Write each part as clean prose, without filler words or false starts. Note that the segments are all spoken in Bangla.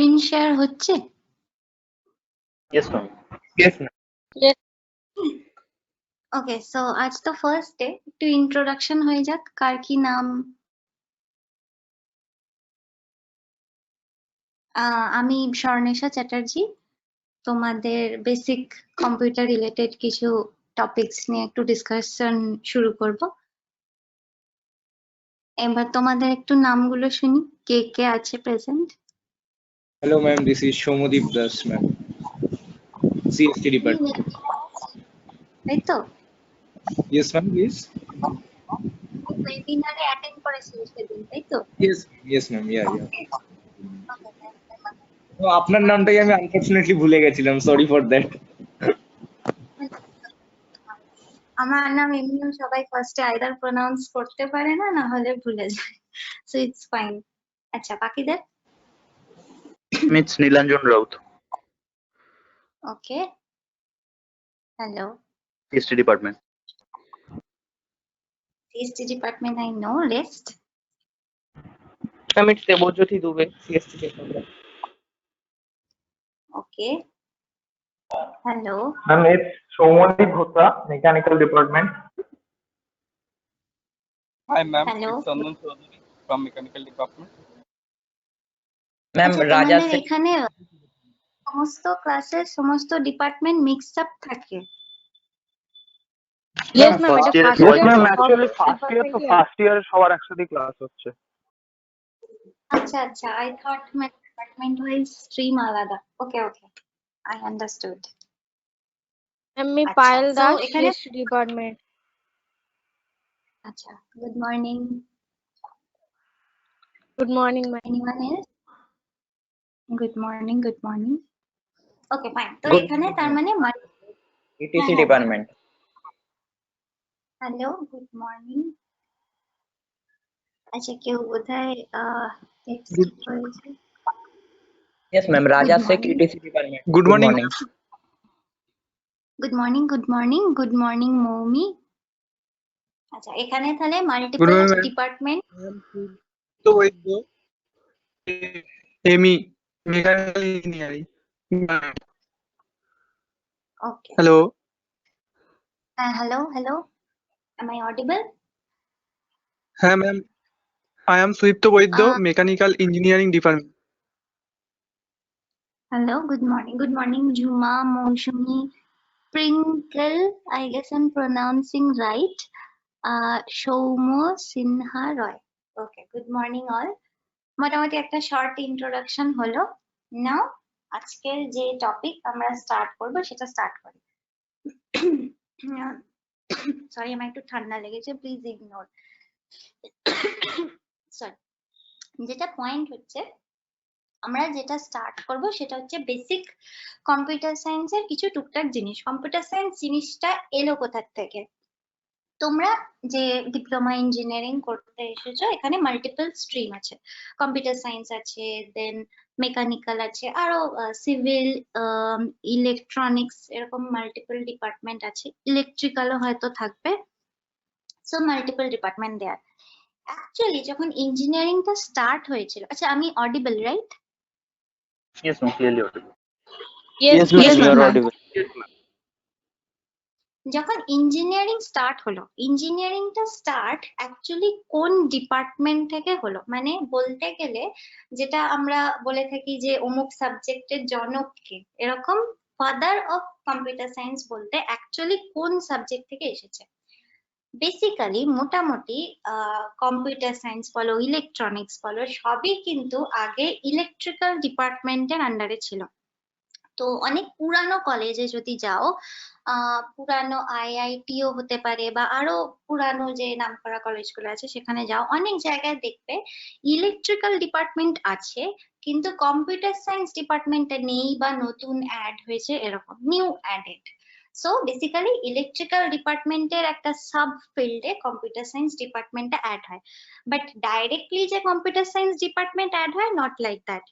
স্ক্রিন শেয়ার হচ্ছে? Yes, ma'am. Yes, ma'am. ওকে, সো আজ তো ফার্স্ট ডে, একটু ইন্ট্রোডাকশন হয়ে যাক। কার কি নাম? আমি স্বর্ণেশা চ্যাটার্জি। তোমাদের বেসিক কম্পিউটার রিলেটেড কিছু টপিকস নিয়ে একটু ডিসকাশন শুরু করব। এবার তোমাদের একটু নামগুলো শুনি, কে কে আছে present. Hello, ma'am. This is Shomodeep Das, ma'am. CST department. তাই তো? Yes, ma'am. Please. ওয়েবিনারে অ্যাটেন্ড করেছিলিস সেদিন, তাই তো? Yes, ma'am. Yeah. তো আপনার নামটাই আমি আনফরচুনেটলি ভুলে গেছিলাম, সরি ফর দ্যাট। আমার নাম এমনিও সবাই ফার্স্টে আইদার প্রোনাউন্স করতে পারে না, না হলে ভুলে যায়, সো ইটস ফাইন। আচ্ছা, বাকিদের? It's Nilanjan Raut, okay, hello. CST department. CST department, I know. Rest? Ma'am, it's Debojyoti Dubey, CST department. Okay. Hello. Ma'am, it's Shomodeep Bhutta, Mechanical Department. Hi ma'am, Hello. it's Chandan Chaudhary from Mechanical Department. Ma'am, আচ্ছা, Raja তোমাদের Singh. এখানে সমস্ত ক্লাসের সমস্ত ডিপার্টমেন্ট মিক্সড আপ থাকে? Yes, ma'am. First এটা year, first Yes, year ma'am. সব Actually, first year তো department-ই first year সবার একসাথে ক্লাস হচ্ছে। আচ্ছা আচ্ছা, I thought my department wise stream আলাদা। Okay, I understood. আমি আচ্ছা, পায়েল so দাস, এখানে CST department. আচ্ছা, good morning. Good morning, ma'am. Anyone else? Good morning. Okay, fine. তো Good এখানে তার মানে ETC হ্যাঁ, department. Hello, good morning. আচ্ছা, কেউ বোধহয় text করেছে। Yes, ma'am. Raja Good Singh, morning. ETC department. Good morning. Good morning, Moumi. আচ্ছা, এখানে তাহলে multiple Good morning, ma'am. Department. তো বৈদ্য এমি মেকানিক্যাল ইঞ্জিনিয়ারিং। ওকে, হ্যালো। হ্যাঁ, হ্যালো, am I audible? হ্যাঁ ma'am, I am Sudipta Baidya, mechanical engineering department. Hello, good morning, Juma, Moushumi, Sprinkle, I guess I'm pronouncing right. Shaumo Sinha Roy. Okay, good morning all. মোটামুটি একটা শর্ট ইন্ট্রোডাকশন হলো। নাও আজকের যে টপিক আমরা স্টার্ট করব সেটা স্টার্ট করি। সরি, আমার একটু ঠান্ডা লেগেছে, প্লিজ ইগনোর। সরি, যেটা পয়েন্ট হচ্ছে, আমরা যেটা স্টার্ট করব সেটা হচ্ছে বেসিক কম্পিউটার সায়েন্সের কিছু টুকটাক জিনিস। কম্পিউটার সায়েন্স জিনিসটা এলো কোথার থেকে? তোমরা যে ডিপ্লোমা ইঞ্জিনিয়ারিং করতে এসেছো, এখানে মাল্টিপল স্ট্রিম আছে। কম্পিউটার সায়েন্স আছে, দেন মেকানিক্যাল আছে, আরো সিভিল, ইলেকট্রনিক্স, এরকম মাল্টিপল ডিপার্টমেন্ট আছে। ইলেকট্রিক্যালও হয়তো থাকবে। সো মাল্টিপল ডিপার্টমেন্ট দেয়ার। অ্যাকচুয়ালি যখন ইঞ্জিনিয়ারিংটা স্টার্ট হয়েছিল, আচ্ছা আমি audible right? Yes, ma'am. Clearly audible. Yes, ma'am. You are ma'am. audible. যখন ইঞ্জিনিয়ারিং স্টার্ট হলো, ইঞ্জিনিয়ারিংটা স্টার্ট অ্যাকচুয়ালি কোন ডিপার্টমেন্ট থেকে হলো? মানে বলতে গেলে যেটা আমরা বলে থাকি যে অমুক সাবজেক্টের জনক কে, এরকম ফাদার অফ কম্পিউটার সায়েন্স বলতে অ্যাকচুয়ালি কোন সাবজেক্ট থেকে এসেছে? বেসিক্যালি মোটামুটি কম্পিউটার সায়েন্স বলো, ইলেকট্রনিক্স বলো, সবই কিন্তু আগে ইলেকট্রিক্যাল ডিপার্টমেন্টের আন্ডারে ছিল। তো অনেক পুরানো কলেজে যদি যাও, পুরানো আইআইটিও হতে পারে বা আরো পুরানো যে নামকরা কলেজগুলো আছে সেখানে যাও, অনেক জায়গায় দেখবে ইলেকট্রিক্যাল ডিপার্টমেন্ট আছে কিন্তু কম্পিউটার সায়েন্স ডিপার্টমেন্টে নেই বা নতুন অ্যাড হয়েছে, এরকম new added. So basically electrical ডিপার্টমেন্টের একটা সাব ফিল্ডে কম্পিউটার সায়েন্স ডিপার্টমেন্টটা অ্যাড হয়, বাট ডাইরেক্টলি যে কম্পিউটার সায়েন্স ডিপার্টমেন্ট অ্যাড হয়, নট লাইক দ্যাট।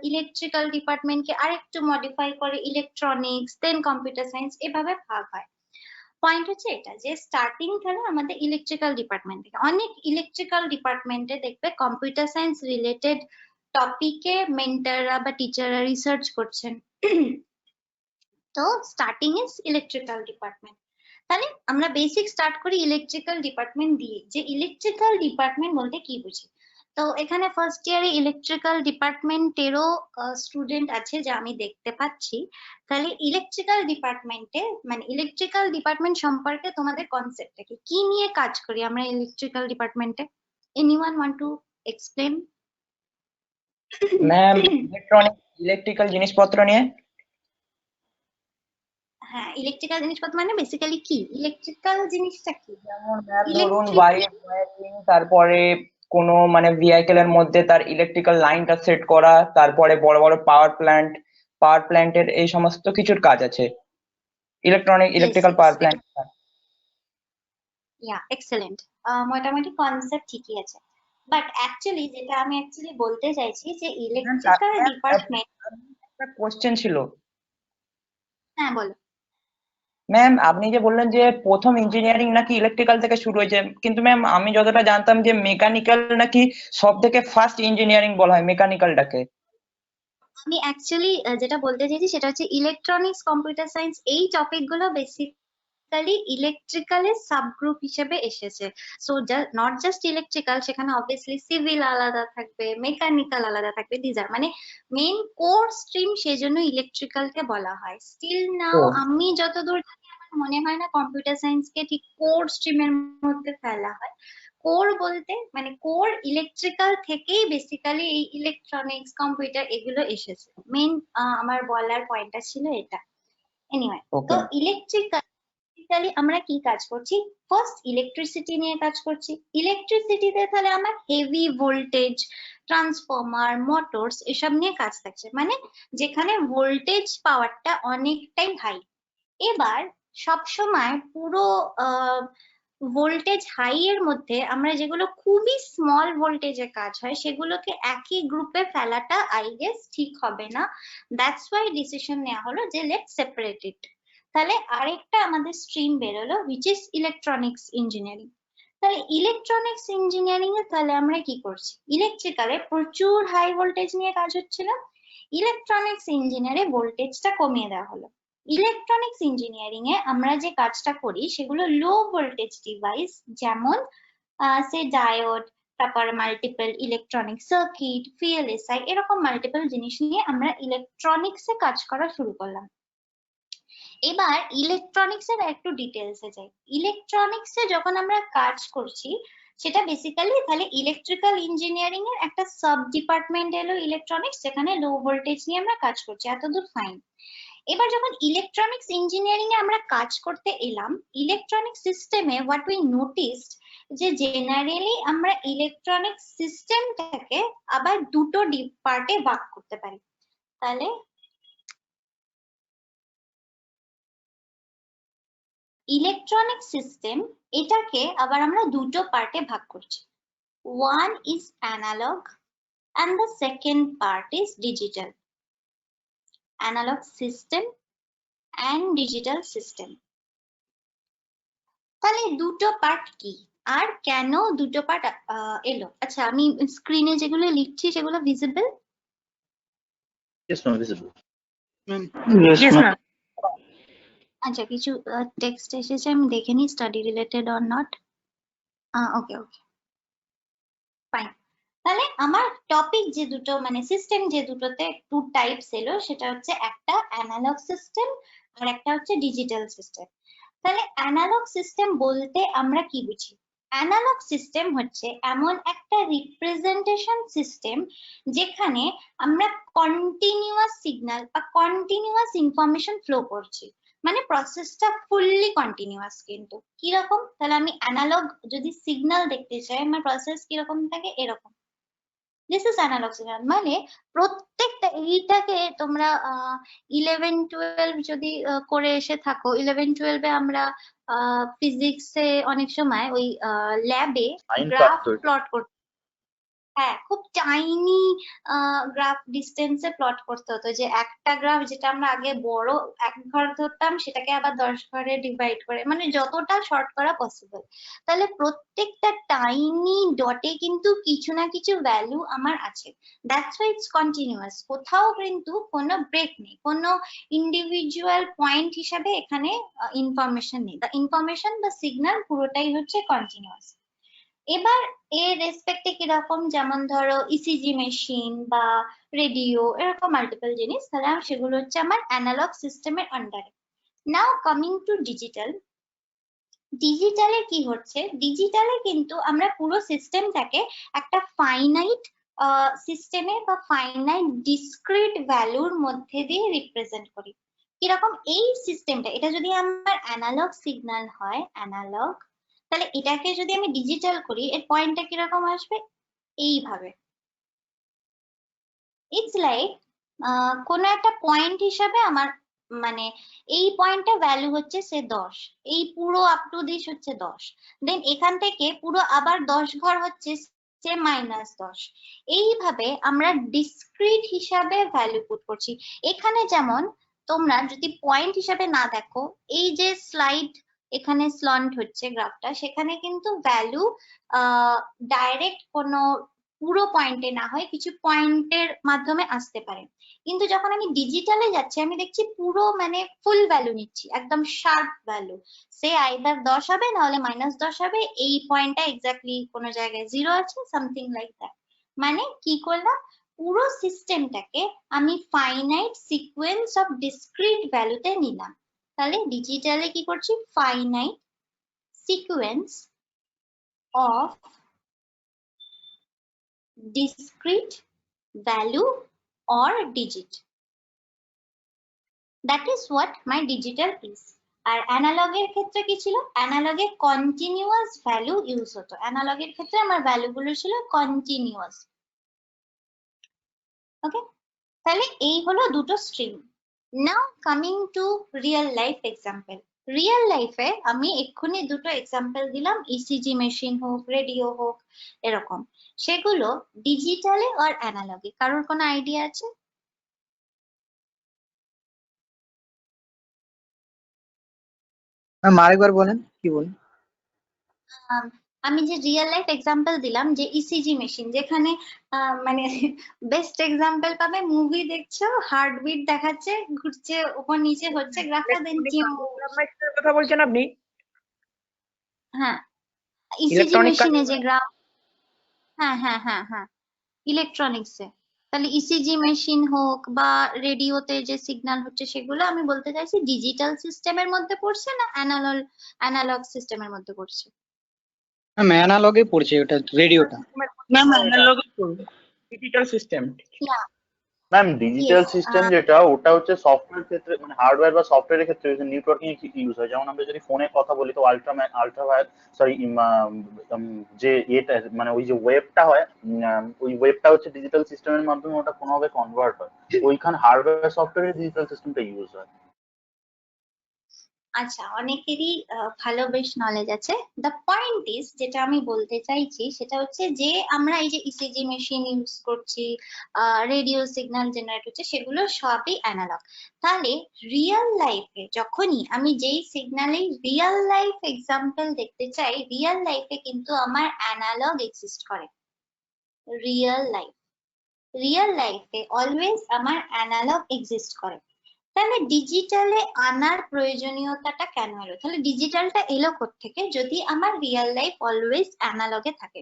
ইলেকট্রিক্যাল ডিপার্টমেন্টকে আরেকটু মডিফাই করে ইলেকট্রনিক্স, দেন কম্পিউটার সায়েন্স, এভাবে ভাগ হয়। পয়েন্ট হচ্ছে এটা যে স্টার্টিং থেকে আমাদের ইলেকট্রিক্যাল ডিপার্টমেন্ট থেকে, অনেক ইলেকট্রিক্যাল ডিপার্টমেন্টে দেখবে কম্পিউটার সায়েন্স রিলেটেড টপিকে মেন্টররা বা টিচাররা রিসার্চ করছেন। তো স্টার্টিং ইজ ইলেকট্রিক্যাল ডিপার্টমেন্ট। তাহলে আমরা বেসিক স্টার্ট করি ইলেকট্রিক্যাল ডিপার্টমেন্ট দিয়ে, যে ইলেকট্রিক্যাল ডিপার্টমেন্ট বলতে কি বুঝি। তো এখানে ফার্স্ট ইয়ারে ইলেকট্রিক্যাল ডিপার্টমেন্টেরও স্টুডেন্ট আছে যা আমি দেখতে পাচ্ছি। তাহলে ইলেকট্রিক্যাল ডিপার্টমেন্টে মানে ইলেকট্রিক্যাল ডিপার্টমেন্ট সম্পর্কে তোমাদের কনসেপ্টটা কি, কি নিয়ে কাজ করি আমরা ইলেকট্রিক্যাল ডিপার্টমেন্টে? Anyone want to explain? Ma'am electrical জিনিসপত্র নিয়ে। হ্যাঁ, ইলেকট্রিক্যাল জিনিসপত্র মানে বেসিক্যালি কি, ইলেকট্রিক্যাল জিনিসটা কি? যেমন ম্যাম ধরুন ওয়্যারিং, তারপরে কোনো মানে ভেহিকেলের মধ্যে তার ইলেকট্রিক্যাল লাইনটা সেট করা, তারপরে বড় বড় পাওয়ার প্ল্যান্টের এই সমস্ত কিছুর কাজ আছে ইলেকট্রিক্যাল পাওয়ার প্ল্যান্ট। ইয়া, এক্সেলেন্ট। মোটামুটি কনসেপ্ট ঠিকই আছে, বাট অ্যাকচুয়ালি যেটা আমি বলতে চাইছি যে ইলেকট্রিক্যাল ডিপার্টমেন্ট। একটা কোশ্চেন ছিল। হ্যাঁ বলো। ম্যাম আপনি যে বললেন যে প্রথম ইঞ্জিনিয়ারিং নাকি ইলেকট্রিক্যাল থেকে শুরু হয়েছে, কিন্তু ম্যাম আমি যতটা জানতাম যে মেকানিক্যাল নাকি সব থেকে ফার্স্ট ইঞ্জিনিয়ারিং বলা হয় মেকানিক্যালটাকে। আমি অ্যাকচুয়ালি যেটা বলতে চাইছি সেটা হচ্ছে ইলেকট্রনিক্স, কম্পিউটার সায়েন্স, এই টপিক গুলো বেসিক্যালি ইলেকট্রিক্যালের সাবগ্রুপ হিসেবে এসেছে। সো নট জাস্ট ইলেকট্রিক্যাল, সেখানে অবভিয়াসলি সিভিল আলাদা থাকবে, মেকানিক্যাল আলাদা থাকবে, দিজার মানে মেইন কোর স্ট্রিম, সেজন্য ইলেকট্রিক্যালকে বলা হয়। স্টিল নাও আমি যতদূর জানি আমার মনে হয় না কম্পিউটার সায়েন্সকে ঠিক কোর স্ট্রিমের মধ্যে ফেলা হয়। কোর বলতে মানে কোর ইলেকট্রিক্যাল থেকেই বেসিক্যালি এই ইলেকট্রনিক্স, কম্পিউটার এগুলো এসেছে। মেইন আমার বলার পয়েন্টটা ছিল এটা। এনিওয়ে, তো ইলেকট্রিক্যালি আমরা কি কাজ করছি? ফার্স্ট ইলেকট্রিসিটি নিয়ে কাজ করছি। ইলেকট্রিসিটিতে তাহলে আমার হেভি ভোল্টেজ, ট্রান্সফরমার, মোটরস এসব নিয়ে কাজ থাকছে, মানে যেখানে ভোল্টেজ পাওয়ারটা অনেকটাই হাই। এবার সবসময় পুরো ভোল্টেজ হাই এর মধ্যে আমরা যেগুলো খুবই স্মল ভোল্টেজে কাজ হয় সেগুলোকে একই গ্রুপে ফেলাটা আই গেস ঠিক হবে না। দ্যাটস ওয়াই ডিসিশন নেওয়া হলো যে লেটস সেপারেট ইট। তাহলে আরেকটা আমাদের স্ট্রিম বেরোলো হুইচ ইজ ইলেকট্রনিক্স ইঞ্জিনিয়ারিং। তাহলে ইলেকট্রনিক্স ইঞ্জিনিয়ারিং এ তাহলে আমরা কি করছি? ইলেকট্রিক্যালে প্রচুর হাই ভোল্টেজ নিয়ে কাজ হচ্ছিল, ইলেকট্রনিক্স ইঞ্জিনিয়ারে ভোল্টেজটা কমিয়ে দেওয়া হলো। ইলেকট্রনিক্স ইঞ্জিনিয়ারিং এ আমরা যে কাজটা করি সেগুলো লো ভোল্টেজ ডিভাইস, যেমন সে ডায়োড, তারপর মাল্টিপল ইলেকট্রনিক সার্কিট, ভিএলএসআই, এরকম মাল্টিপল জিনিস নিয়ে আমরা ইলেকট্রনিক্স এ কাজ করা শুরু করলাম। এবার ইলেকট্রনিক্স এর একটু ডিটেলসে যাই। ইলেকট্রনিক্স এ যখন আমরা কাজ করছি সেটা বেসিক্যালি তাহলে ইলেকট্রিক্যাল ইঞ্জিনিয়ারিং এর একটা সাব ডিপার্টমেন্ট এলো ইলেকট্রনিক্স, যেখানে লো ভোল্টেজ নিয়ে আমরা কাজ করছি, এতদূর ফাইন। এবার যখন ইলেকট্রনিক্স ইঞ্জিনিয়ারিং এ আমরা কাজ করতে এলাম, ইলেকট্রনিক সিস্টেমে হোয়াট উই নোটিসড যে জেনারেলি আমরা ইলেকট্রনিক সিস্টেমটাকে আবার দুটো পার্টে ভাগ করতে পারি। তাহলে ইলেকট্রনিক সিস্টেম এটাকে আবার আমরা দুটো পার্টে ভাগ করছি। One is analogue and the second part is digital. Analog system and digital system. তাহলে দুটো পার্ট কি আর কেন দুটো পার্ট এলো? আচ্ছা, আমি স্ক্রিনে যেগুলো লিখছি সেগুলো visible? Yes, ma'am, visible. Yes, ma'am. আচ্ছা, কিছু টেক্সট এসেছে, আমি দেখে নিই study related or not. Okay okay fine. তাহলে আমার টপিক যে দুটো মানে সিস্টেম যে দুটোতে টু টাইপস এলো সেটা হচ্ছে একটা অ্যানালগ সিস্টেম আর একটা হচ্ছে ডিজিটাল সিস্টেম। তাহলে অ্যানালগ সিস্টেম বলতে আমরা কি বুঝি? অ্যানালগ সিস্টেম হচ্ছে এমন একটা রিপ্রেজেন্টেশন সিস্টেম যেখানে আমরা কন্টিনিউয়াস সিগন্যাল বা কন্টিনিউয়াস ইনফরমেশন ফ্লো করছি, মানে প্রসেসটা ফুললি কন্টিনিউয়াস। কিন্তু কিরকম? তাহলে আমি অ্যানালগ যদি সিগন্যাল দেখতে চাই আমার প্রসেস কিরকম থাকে, এরকম। দিস ইজ অ্যানালগ সিগন্যাল, মানে প্রত্যেকটা এইটাকে তোমরা 11-12 যদি করে এসে থাকো, 11-12 এ আমরা ফিজিক্সে অনেক সময় ওই ল্যাবে গ্রাফ প্লট করতে হ্যাঁ, খুব টাইনি গ্রাফ ডিস্টেন্সে প্লট করতে হতো, যে একটা গ্রাফ যেটা আমরা আগে বড় এক ঘর ধরতাম সেটাকে আবার 10 ঘরে ডিভাইড করে, মানে যতটা শর্ট করা পসিবল। তাহলে প্রত্যেকটা টাইনি ডটে কিন্তু কিছু না কিছু ভ্যালু আমার আছে, দ্যাটস ওয়াই ইটস কন্টিনিউয়াস। কোথাও কিন্তু কোনো ব্রেক নেই, কোনো ইন্ডিভিজুয়াল পয়েন্ট হিসাবে এখানে ইনফরমেশন নেই। দ্য ইনফরমেশন বা সিগন্যাল পুরোটাই হচ্ছে কন্টিনিউয়াস। এবার এর রেসপেক্টে কিরকম, যেমন ধরো ইসিজি মেশিন বা রেডিও, এরকম মাল্টিপল জিনিস, তাহলে সেগুলো হচ্ছে আমার অ্যানালগ সিস্টেমের আন্ডারে। Now coming to digital. ডিজিটালে কি হচ্ছে, ডিজিটালে কিন্তু আমরা পুরো সিস্টেমটাকে একটা ফাইনাইট সিস্টেমে বা ফাইনাইট ডিসক্রিট ভ্যালুর মধ্যে দিয়ে রিপ্রেজেন্ট করি। কিরকম, এই সিস্টেমটা, এটা যদি আমার অ্যানালগ সিগন্যাল হয়, অ্যানালগ, তাহলে এটাকে যদি আমি ডিজিটাল করি, এর পয়েন্টটা কিরকম আসবে, এইভাবে। ইটস লাইক কোনো একটা পয়েন্ট হিসাবে আমার, মানে এই পয়েন্টটা ভ্যালু হচ্ছে সে 10, এই পুরো আপ টু দিস হচ্ছে 10, দেন এখান থেকে পুরো আবার 10 ঘর হচ্ছে সে -10। এইভাবে আমরা ডিসক্রিট হিসাবে ভ্যালু পুট করছি। এখানে যেমন তোমরা যদি পয়েন্ট হিসাবে না দেখো, এই যে স্লাইড এখানে স্লন্ট হচ্ছে গ্রাফটা, সেখানে কিন্তু ভ্যালু ডাইরেক্ট কোনো পুরো পয়েন্টে না হয় কিছু পয়েন্টের মাধ্যমে আসতে পারে, কিন্তু যখন আমি ডিজিটালে যাচ্ছি আমি দেখছি পুরো মানে ফুল ভ্যালু নিচ্ছি, একদম শার্প ভ্যালু, সে আইদার 10 হবে না হলে -10 হবে, এই পয়েন্টটা এক্স্যাক্টলি কোনো জায়গায় 0 আছে, সামথিং লাইক দ্যাট। মানে কি করলাম, পুরো সিস্টেমটাকে আমি ফাইনাইট সিকোয়েন্স অফ ডিসক্রিট ভ্যালুতে নিলাম। তাহলে ডিজিটালে কি করছি, finite sequence of discrete value or digit. That is what my digital is. আর অ্যানালগের ক্ষেত্রে কি ছিল, অ্যানালগে কন্টিনিউয়াস ভ্যালু ইউজ হতো, অ্যানালগের ক্ষেত্রে আমার ভ্যালু গুলো ছিল কন্টিনিউয়াস। ওকে, তাহলে এই হলো দুটো স্ট্রিম। নাও coming two real life example. Real লাইফে আমি এক্ষুনি দুটো এক্সাম্পল দিলাম, ইসিজি মেশিন হোক, রেডিও হোক, এরকম, সেগুলো ডিজিটালে আর অ্যানালগে। কারোর কোনো আইডিয়া আছে? ম্যাম আরেকবার বলেন, কি বলেন? আমি যে রিয়েল লাইফ এক্সাম্পল দিলাম, যে ইসিজি মেশিন, যেখানে মানে বেস্ট এক্সাম্পল পাবে, মুভি দেখছো, হার্টবিট দেখাচ্ছে, ঘুরছে, উপর নিচে হচ্ছে গ্রাফটা, দেন কথা বলছেন আপনি? হ্যাঁ, ইসিজি ইলেকট্রনিক মেশিনে যে গ্রাফ, হ্যাঁ হ্যাঁ হ্যাঁ হ্যাঁ, ইলেকট্রনিক্সে। তাহলে ইসিজি মেশিন হোক বা রেডিওতে যে সিগন্যাল হচ্ছে, সেগুলো আমি বলতে চাইছি ডিজিটাল সিস্টেমের মধ্যে পড়ছে না অ্যানালগ সিস্টেমের মধ্যে পড়ছে? ম্যাম অ্যানালগে পড়ছে ওটা, রেডিওটা। ম্যাম অ্যানালগে digital system. Ma'am digital system যেটা, ওটা হচ্ছে সফটওয়্যার ক্ষেত্রে, মানে হার্ডওয়্যার বা সফটওয়্যারের ক্ষেত্রে নেটওয়ার্কিং এ ইউজ হয়। যেমন আমরা যদি ফোনে কথা বলি, তো আলট্রাভায়োলেট, সরি, যে এটা মানে ওই যে ওয়েবটা হয়, ওই ওয়েবটা হচ্ছে ডিজিটাল সিস্টেমের মাধ্যমে ওটা কোনোভাবে কনভার্ট হয়, ওইখানে হার্ডওয়্যার সফটওয়্যারে ডিজিটাল সিস্টেমটা ইউজ হয়। আচ্ছা, অনেকেরই ভালো বেশ নলেজ আছে। দ্য পয়েন্ট ইজ, যেটা আমি বলতে চাইছি সেটা হচ্ছে যে আমরা এই যে ইসিজি মেশিন ইউজ করছি, রেডিও সিগন্যাল জেনারেট হচ্ছে, সেগুলো সবই অ্যানালগ। তাহলে রিয়েল লাইফে যখনই আমি যেই সিগন্যালে রিয়েল লাইফ এক্সাম্পল দেখতে চাই, রিয়েল লাইফে কিন্তু আমার অ্যানালগ এক্সিস্ট করে। রিয়েল লাইফে অলওয়েজ আমার অ্যানালগ এক্সিস্ট করে। তাহলে ডিজিটালে আনার প্রয়োজনীয়তাটা কেন এলো? তাহলে ডিজিটালটা এলো কোত্থেকে, যদি আমার রিয়েল লাইফ অলওয়েজ অ্যানালগে থাকে?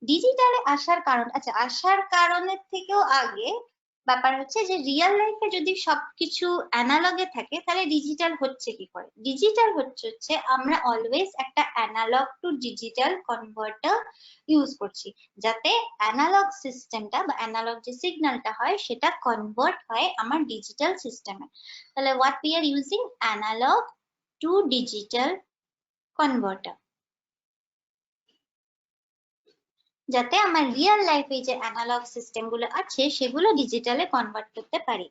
ডিজিটালে আসার কারণ, আচ্ছা, আসার কারণের থেকেও আগে ব্যাপার হচ্ছে যে রিয়েল লাইফে যদি সবকিছু অ্যানালগে থাকে, তাহলে ডিজিটাল হচ্ছে কি করে? ডিজিটাল হচ্ছে আমরা অলওয়েজ একটা analogue to digital converter use করছি, যাতে অ্যানালগ সিস্টেমটা বা অ্যানালগ যে সিগন্যালটা হয় সেটা কনভার্ট হয় আমার ডিজিটাল সিস্টেমে। তাহলে what we are using, analogue to digital converter, যাতে আমার রিয়েল লাইফে যে অ্যানালগ সিস্টেম গুলো আছে সেগুলো ডিজিটালে কনভার্ট করতে পারি।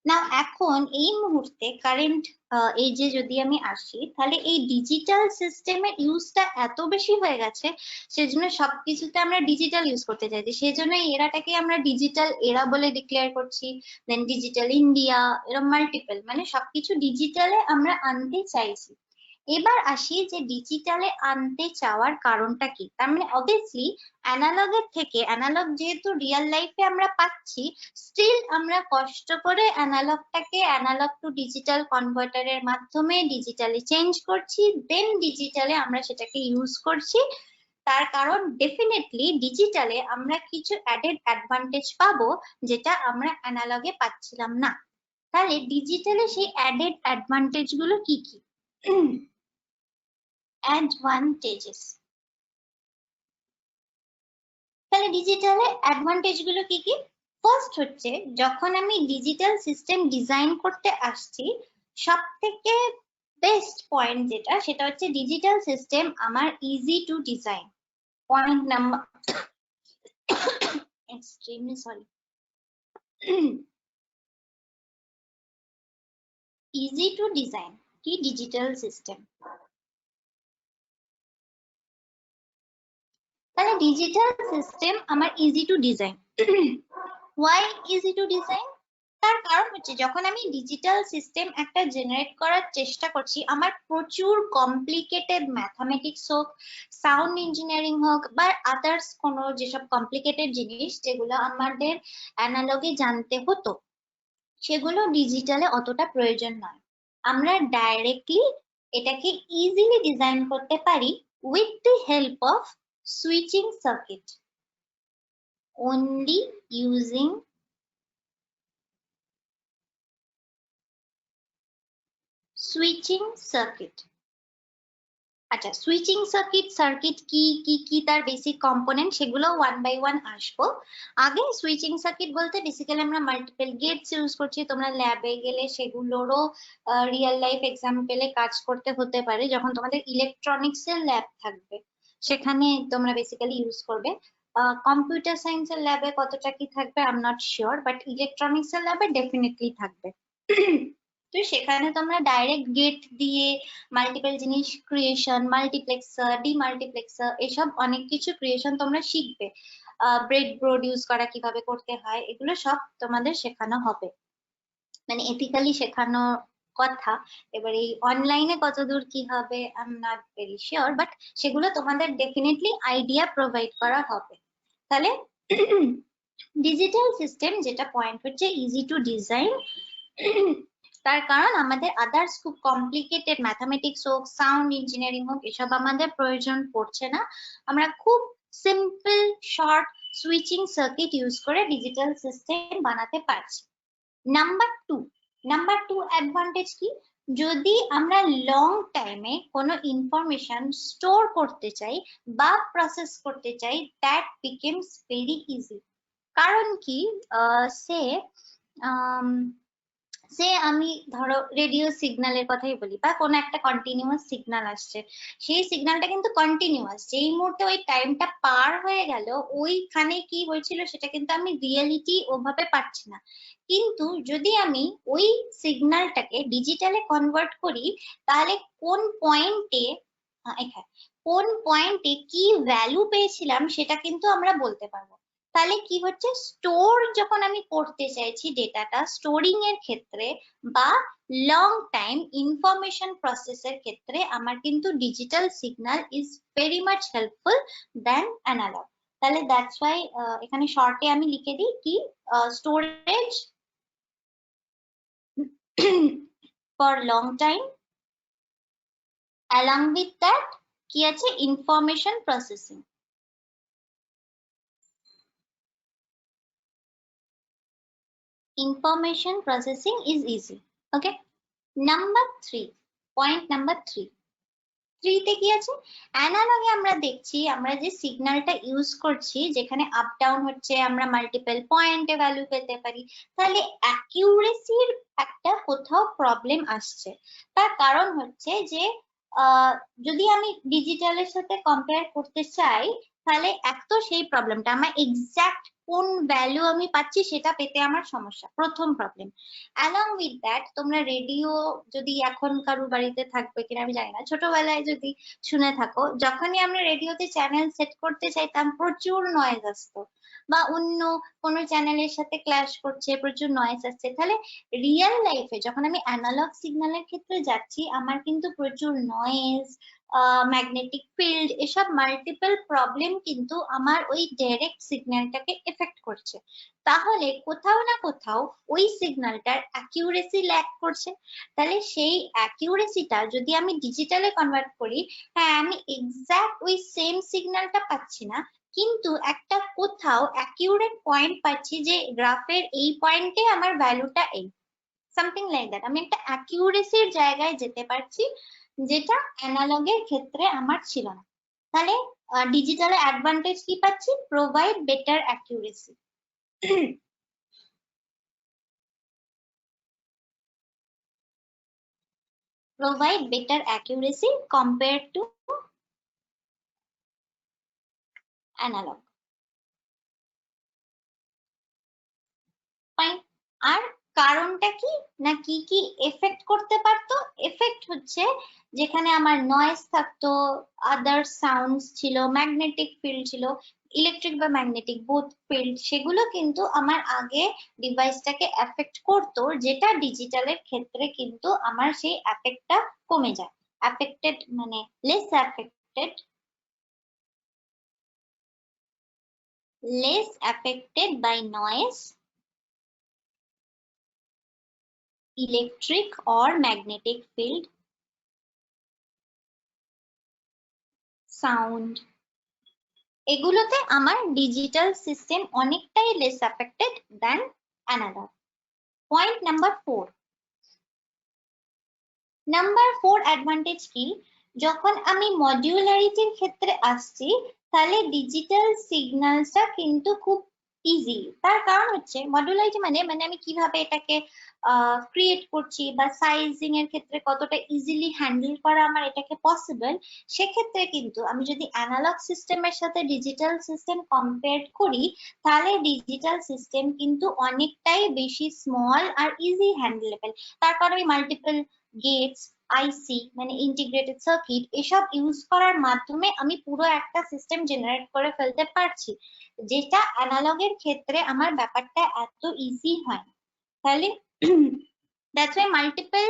না এখন এই মুহূর্তে কারেন্ট এজে যদি আমি আসি, তাহলে এই ডিজিটাল সিস্টেমের ইউজটা এত বেশি হয়ে গেছে, সেজন্য সবকিছুতে আমরা ডিজিটাল ইউজ করতে চাইছি। সেজন্য এই এরাটাকে আমরা ডিজিটাল এরা বলে ডিক্লেয়ার করছি, দেন ডিজিটাল ইন্ডিয়া, এরকম মাল্টিপল, মানে সবকিছু ডিজিটালে আমরা আনতে চাইছি। এবার আসি যে ডিজিটালে আনতে চাওয়ার কারণটা কি। তার মানে অবভিয়াসলি অ্যানালগের থেকে, অ্যানালগ যেহেতু রিয়েল লাইফে আমরা পাচ্ছি, স্টিল আমরা কষ্ট করে অ্যানালগটাকে অ্যানালগ টু ডিজিটাল কনভার্টারের মাধ্যমে ডিজিটালি চেঞ্জ করছি, দেন ডিজিটালে আমরা সেটাকে ইউজ করছি। তার কারণ ডেফিনেটলি ডিজিটালে আমরা কিছু অ্যাডেড অ্যাডভান্টেজ পাবো যেটা আমরা অ্যানালগে পাচ্ছিলাম না। তাহলে ডিজিটালে সেই অ্যাডেড অ্যাডভান্টেজ গুলো কি কি? অ্যাডভান্টেজেস, তাহলে ডিজিটালে অ্যাডভান্টেজ গুলো কি কি? ফার্স্ট হচ্ছে, যখন আমি ডিজিটাল সিস্টেম ডিজাইন করতে আসছি, সব থেকে বেস্ট পয়েন্ট যেটা, সেটা হচ্ছে ডিজিটাল সিস্টেম আমার easy to design. Point number extremely sorry easy to design কি ডিজিটাল সিস্টেম। তাহলে ডিজিটাল সিস্টেম আমার easy to design. Why easy to design? তার কারণ হচ্ছে, যখন আমি ডিজিটাল সিস্টেম একটা জেনারেট করার চেষ্টা করছি, আমার প্রচুর কমপ্লিকেটেড ম্যাথামেটিক্স হোক, সাউন্ড ইঞ্জিনিয়ারিং হোক, বা আদার্স কোনো যেসব কমপ্লিকেটেড জিনিস যেগুলো আমাদের অ্যানালগে জানতে হতো, সেগুলো ডিজিটালে অতটা প্রয়োজন নয়। আমরা ডাইরেক্টলি এটাকে ইজিলি ডিজাইন করতে পারি with the help of switching circuit, only using switching circuit. আচ্ছা, সুইচিং সার্কিট কি তার বেসিক কম্পোনেন্ট, সেগুলো ওয়ান বাই ওয়ান আসবো। আগে সুইচিং সার্কিট বলতে বেসিক্যালি আমরা মাল্টিপল গেটস ইউজ করছি। তোমরা ল্যাবে গেলে সেগুলোরও রিয়েল লাইফ এক্সাম্পলে কাজ করতে হতে পারে, যখন তোমাদের ইলেকট্রনিক্স এর ল্যাব থাকবে সেখানে তোমরা বেসিক্যালি ইউজ করবে। কম্পিউটার সায়েন্স এর ল্যাবে কতটা কি থাকবে I am not sure, but electronics এর ল্যাবে ডেফিনেটলি থাকবে। তো সেখানে তোমরা ডাইরেক্ট গেট দিয়ে মাল্টিপল জিনিস ক্রিয়েশন, মাল্টিপ্লেক্সার, ডিমাল্টিপ্লেক্সার, এসব অনেক কিছু ক্রিয়েশন তোমরা শিখবে। ব্রেড প্রডিউস করা কিভাবে করতে হয়, এগুলো সব তোমাদের শেখানো হবে, মানে এথিক্যালি শেখানো কথা। এবার এই অনলাইনে কতদূর কি হবে I am not very sure, but সেগুলো তোমাদের ডেফিনেটলি আইডিয়া প্রোভাইড করা হবে। তাহলে ডিজিটাল সিস্টেম যেটা পয়েন্ট হচ্ছে ইজি টু ডিজাইন, তার কারণ আমাদের আদার্স খুব কমপ্লিকেটেড ম্যাথামেটিক্স হোক, সাউন্ড ইঞ্জিনিয়ারিং হোক, এসব আমাদের প্রয়োজন পড়ছে না। আমরা খুব simple short switching circuit use করে ডিজিটাল সিস্টেম বানাতে পারছি। নাম্বার টু অ্যাডভান্টেজ কি? যদি আমরা লং টাইমে কোনো ইনফরমেশন স্টোর করতে চাই বা প্রসেস করতে চাই, দ্যাট বিকেমস ভেরি ইজি। কারণ কি, সে আমি ধরো রেডিও সিগন্যালের কথাই বলি, বা কোনো একটা কন্টিনিউয়াস সিগন্যাল আসছে, সেই সিগন্যালটা কিন্তু কন্টিনিউয়াস, যেই মুহূর্তে ওই টাইমটা পার হয়ে গেল ওইখানে কি হয়েছিল সেটা কিন্তু আমি রিয়েলিটি ওভাবে পাচ্ছি না। কিন্তু যদি আমি ওই সিগন্যালটাকে ডিজিটালে কনভার্ট করি, তাহলে কোন পয়েন্টে কি ভ্যালু পেয়েছিলাম সেটা কিন্তু আমরা বলতে পারবো। তাহলে কি হচ্ছে, স্টোর যখন আমি করতে চাইছি ডেটাটা, স্টোরিং এর ক্ষেত্রে বা লং টাইম ইনফরমেশন প্রসেসের ক্ষেত্রে আমার কিন্তু digital signal is very much helpful than analogue. তাহলে দ্যাটস ওয়াই এখানে শর্টে আমি লিখে দিই কি, storage for long time, along with that কি আছে, information processing. Information processing is easy. Okay. Point number 3 তে কি আছে, অ্যানালগে আমরা দেখছি আমরা যে সিগন্যালটা ইউজ করছি, যেখানে আপ ডাউন হচ্ছে, আমরা মাল্টিপল পয়েন্টে ভ্যালু পেতে পারি, তাহলে অ্যাকিউরেসির একটা কোথাও প্রবলেম আসছে। তার কারণ হচ্ছে যে যদি আমি ডিজিটালের সাথে কম্পেয়ার করতে চাই, তাহলে এক তো সেই প্রবলেমটা, আমার এক্সাক্ট কোন ভ্যালু আমি পাচ্ছি সেটা পেতে আমার সমস্যা, প্রথম প্রবলেম। অ্যালং উইথ দ্যাট তোমরা রেডিও যদি এখন কারোর বাড়িতে থাকবে কিনা আমি জানি না, ছোটবেলায় যদি শুনে থাকো, যখনই আমরা রেডিওতে চ্যানেল সেট করতে চাইতাম প্রচুর নয়েজ আসতো, বা অন্য কোনো চ্যানেলের সাথে ক্ল্যাশ করছে, প্রচুর নয়েজ আসছে। তাহলে রিয়েল লাইফে যখন আমি অ্যানালগ সিগন্যালের ক্ষেত্রে যাচ্ছি, আমার কিন্তু প্রচুর নয়েজ, ম্যাগনেটিক ফিল্ড, এসব মাল্টিপল প্রবলেম কিন্তু আমার ওই ডাইরেক্ট সিগন্যালটাকে এফেক্ট করছে। তাহলে কোথাও না কোথাও ওই সিগন্যালটার অ্যাকিউরেসি ল্যাক করছে। তাহলে সেই অ্যাকিউরেসিটা যদি আমি ডিজিটালে কনভার্ট করি, হ্যাঁ আমি এক্সাক্ট ওই সেম সিগন্যালটা পাচ্ছি না, কিন্তু একটা কোথাও অ্যাকিউরেট পয়েন্ট পাচ্ছি যে গ্রাফের এই পয়েন্টে আমার ভ্যালুটা এই, সামথিং লাইক দ্যাট। আমি একটা অ্যাকিউরেসির জায়গায় যেতে পারছি, যেটা অ্যানালগের ক্ষেত্রে আমার ছিল না। তাহলে ডিজিটালে অ্যাডভান্টেজ কি পাচ্ছি? Provide better accuracy. Provide better accuracy compared to analog. Fine. আর কারণটা কি না, কি কি এফেক্ট করতে পারতো? এফেক্ট হচ্ছে যেখানে আমার নয়েজ থাকতো, আদার সাউন্ডস ছিল, ম্যাগনেটিক ফিল্ড ছিল, ইলেকট্রিক বা ম্যাগনেটিক বোথ ফিল্ড, সেগুলো কিন্তু আমার আগে ডিভাইসটাকে এফেক্ট করতো, যেটা ডিজিটালের ক্ষেত্রে কিন্তু আমার সেই এফেক্টটা কমে যায়। অ্যাফেক্টেড মানে less affected, less affected by noise, electric or magnetic field, sound, এগুলোতে আমার ডিজিটাল সিস্টেম অনেকটাই less affected than analogue. Point number 4। Number 4 advantage কি? যখন আমি মডিউলারিটির ক্ষেত্রে আসছি, তাহলে ডিজিটাল সিগন্যালসটা কিন্তু খুব ইজি। তার কারণ হচ্ছে মডিউলারিটি মানে আমি কিভাবে এটাকে ক্রিয়েট করছি, বা সাইজিং এর ক্ষেত্রে কতটা ইজিলি হ্যান্ডেল করা আমার এটাকে পসিবল, সেক্ষেত্রে কিন্তু আমি যদি অ্যানালগ সিস্টেমের সাথে ডিজিটাল সিস্টেম কম্পেয়ার করি, তাহলে ডিজিটাল সিস্টেম কিন্তু অনেকটাই বেশি স্মল আর ইজি হ্যান্ডেলেবল। তার কারণ আমি মাল্টিপল গেটস, আইসি মানে ইন্টিগ্রেটেড সার্কিট, এসব ইউজ করার মাধ্যমে আমি পুরো একটা সিস্টেম জেনারেট করে ফেলতে পারছি, যেটা অ্যানালগের ক্ষেত্রে আমার ব্যাপারটা এত ইজি হয় না। তাহলে দ্যাটস ওয়াই মাল্টিপল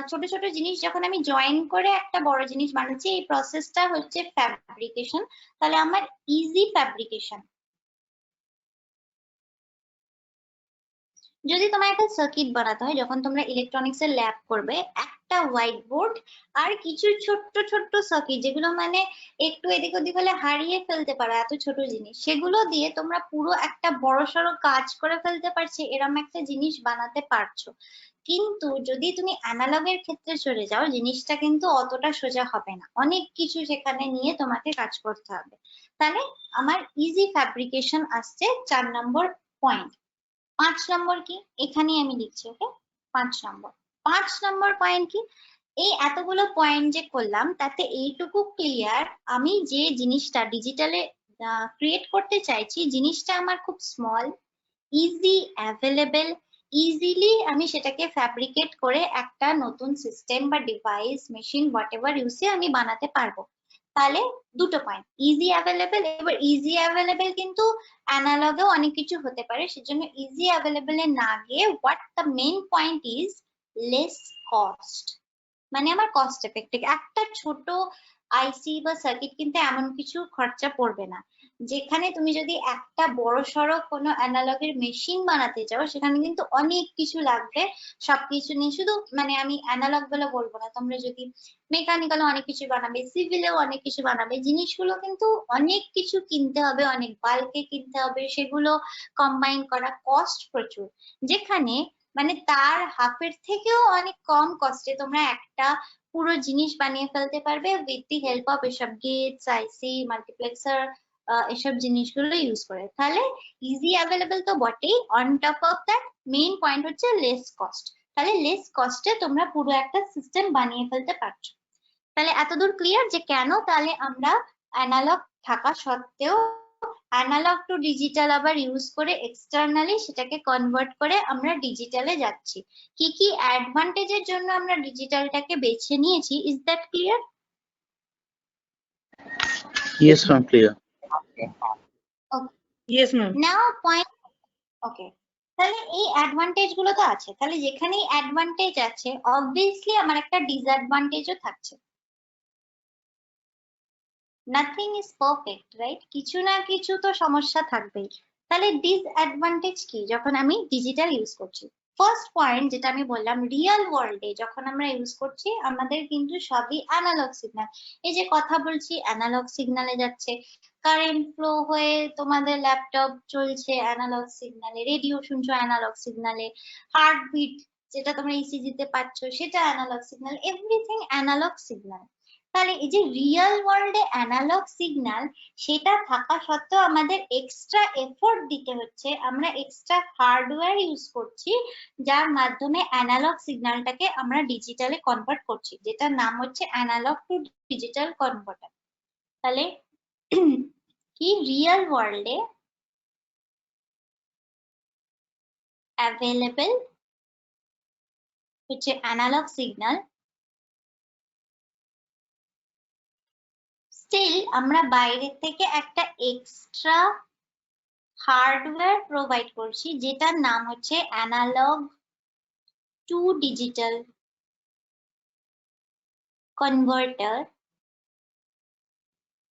ছোট ছোট জিনিস যখন আমি জয়েন করে একটা বড় জিনিস বানাচ্ছি, এই প্রসেসটা হচ্ছে ফ্যাব্রিকেশন। তাহলে আমার ইজি ফ্যাব্রিকেশন। যদি তোমার একটা সার্কিট বানাতে হয়, যখন তোমরা ইলেকট্রনিক্স এর ল্যাব করবে, একটা হোয়াইট বোর্ড আর কিছু ছোট্ট ছোট্ট সার্কিট, যেগুলো মানে একটু এদিক ওদিক হলে হারিয়ে ফেলতে পারো, এত ছোট জিনিস, সেগুলো দিয়ে তোমরা পুরো একটা বড়সড় কাজ করে ফেলতে পারছো, এরকম একটা জিনিস বানাতে পারছো। কিন্তু যদি তুমি অ্যানালগের ক্ষেত্রে চলে যাও, জিনিসটা কিন্তু অতটা সোজা হবে না, অনেক কিছু সেখানে নিয়ে তোমাকে কাজ করতে হবে। তাহলে আমার ইজি ফ্যাব্রিকেশন আসছে 4 নম্বর পয়েন্ট। 5 নম্বর কি এখানে আমি লিখছি, ওকে? 5 নম্বর পয়েন্ট কি? এই এতগুলো পয়েন্ট যে করলাম, তাতে এইটুকু ক্লিয়ার, আমি যে জিনিসটা ডিজিটালে ক্রিয়েট করতে চাইছি, জিনিসটা আমার খুব স্মল, ইজি অ্যাভেলেবল, ইজিলি আমি সেটাকে ফ্যাব্রিকেট করে একটা নতুন সিস্টেম বা ডিভাইস, মেশিন, হোয়াটএভার ইউজে আমি বানাতে পারবো। তাহলে দুটো পয়েন্ট, ইজি অ্যাভেলেবল। এবার ইজি অ্যাভেলেবল কিন্তু অ্যানালগেও অনেক কিছু হতে পারে, সেজন্য ইজি অ্যাভেলেবল এ না গিয়ে what the main point is less cost, মানে আমার কস্ট এফেক্টিভ। একটা ছোট আইসি বা সার্কিট কিন্তু এমন কিছু খরচা পড়বে না, যেখানে তুমি যদি একটা বড় সড়ো কোনো অ্যানালগের মেশিন বানাতে চাও, সেখানে কিন্তু অনেক কিছু লাগবে। সবকিছু নিয়ে শুধু মানে আমি অ্যানালগ বলে বলবো না, তোমরা যদি মেকানিক্যালও অনেক কিছু বানাবে, সিভিলেও অনেক কিছু বানাবে, জিনিসগুলো কিন্তু অনেক কিছু কিনতে হবে, অনেক বাল্কে কিনতে হবে, সেগুলো কম্বাইন করা কস্ট প্রচুর। যেখানে মানে তার হাফের থেকেও অনেক কম কস্টে তোমরা একটা পুরো জিনিস বানিয়ে ফেলতে পারবে উইথ দি হেল্প অফ এসব গেটস, আইসি, মাল্টিপ্লেক্সার, এসব জিনিসগুলো ইউজ করে। তাহলে ইজি অ্যাভেলেবল তো বটেই, on top of that main point হচ্ছে লেস কস্ট। তাহলে লেস কস্টে তোমরা পুরো একটা সিস্টেম বানিয়ে ফেলতে পারছো। তাহলে এতদূর ক্লিয়ার যে কেন তাহলে আমরা অ্যানালগ থাকা সত্ত্বেও অ্যানালগ টু ডিজিটাল আবার ইউজ করে এক্সটার্নালি সেটাকে কনভার্ট করে আমরা ডিজিটালে যাচ্ছি। কি কি অ্যাডভান্টেজের জন্য আমরা ডিজিটালটাকে বেছে নিয়েছি, is that clear? Yes, ma'am, clear. Yes ma'am. Now point, okay, তাহলে এই অ্যাডভান্টেজ গুলো তো আছে, তাহলে যেখানেই অ্যাডভান্টেজ আছে অবভিয়াসলি আমার একটা ডিসঅ্যাডভান্টেজও থাকছে। Nothing is perfect, right? কিছু না কিছু তো সমস্যা থাকবেই। তাহলে ডিসঅ্যাডভান্টেজ কি যখন আমি ডিজিটাল ইউজ করছি? ফার্স্ট পয়েন্ট যেটা আমি বললাম, রিয়েল ওয়ার্ল্ডে যখন আমরা ইউজ করছি আমাদের কিন্তু সবই অ্যানালগ সিগন্যাল। এই যে কথা বলছি অ্যানালগ সিগন্যালে যাচ্ছে, কারেন্ট ফ্লো হয়ে তোমাদের ল্যাপটপ চলছে অ্যানালগ সিগন্যালে, রেডিও শুনছো অ্যানালগ সিগন্যালে, হার্টবিট যেটা তোমরা ইসিজি তে পাচ্ছ সেটা analogue signal, everything analogue signal. তাহলে এই যে রিয়েল ওয়ার্ল্ডে অ্যানালগ সিগন্যাল সেটা থাকা সত্ত্বেও আমাদের এক্সট্রা এফোর্ট দিতে হচ্ছে, আমরা এক্সট্রা হার্ডওয়্যার ইউজ করছি যার মাধ্যমে অ্যানালগ সিগন্যালটাকে আমরা ডিজিটালে কনভার্ট করছি, যেটার নাম হচ্ছে অ্যানালগ টু ডিজিটাল কনভার্টার। তাহলে কি রিয়েল ওয়ার্ল্ডে অ্যাভেলেবল হচ্ছে অ্যানালগ সিগন্যাল, স্টিল আমরা বাইরে থেকে একটা এক্সট্রা হার্ডওয়্যার প্রোভাইড করছি যেটার নাম হচ্ছে অ্যানালগ টু ডিজিটাল কনভার্টার।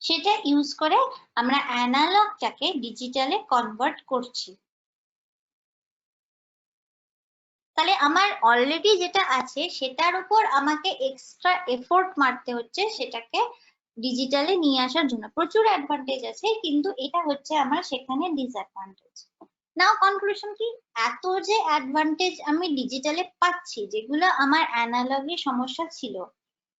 সেটা ইউজ করে আমরা অ্যানালগটাকে ডিজিটালে কনভার্ট করছি। তাহলে আমার অলরেডি যেটা আছে সেটার উপর আমাকে এক্সট্রা এফোর্ট মারতে হচ্ছে সেটাকে ডিজিটালে নিয়ে আসার জন্য। প্রচুর অ্যাডভান্টেজ আছে কিন্তু এটা হচ্ছে আমার সেখানে ডিসঅ্যাডভান্টেজ। নাও কনক্লুশন কি, এত যে অ্যাডভান্টেজ আমি ডিজিটালে পাচ্ছি যেগুলো আমার অ্যানালগে সমস্যা ছিল,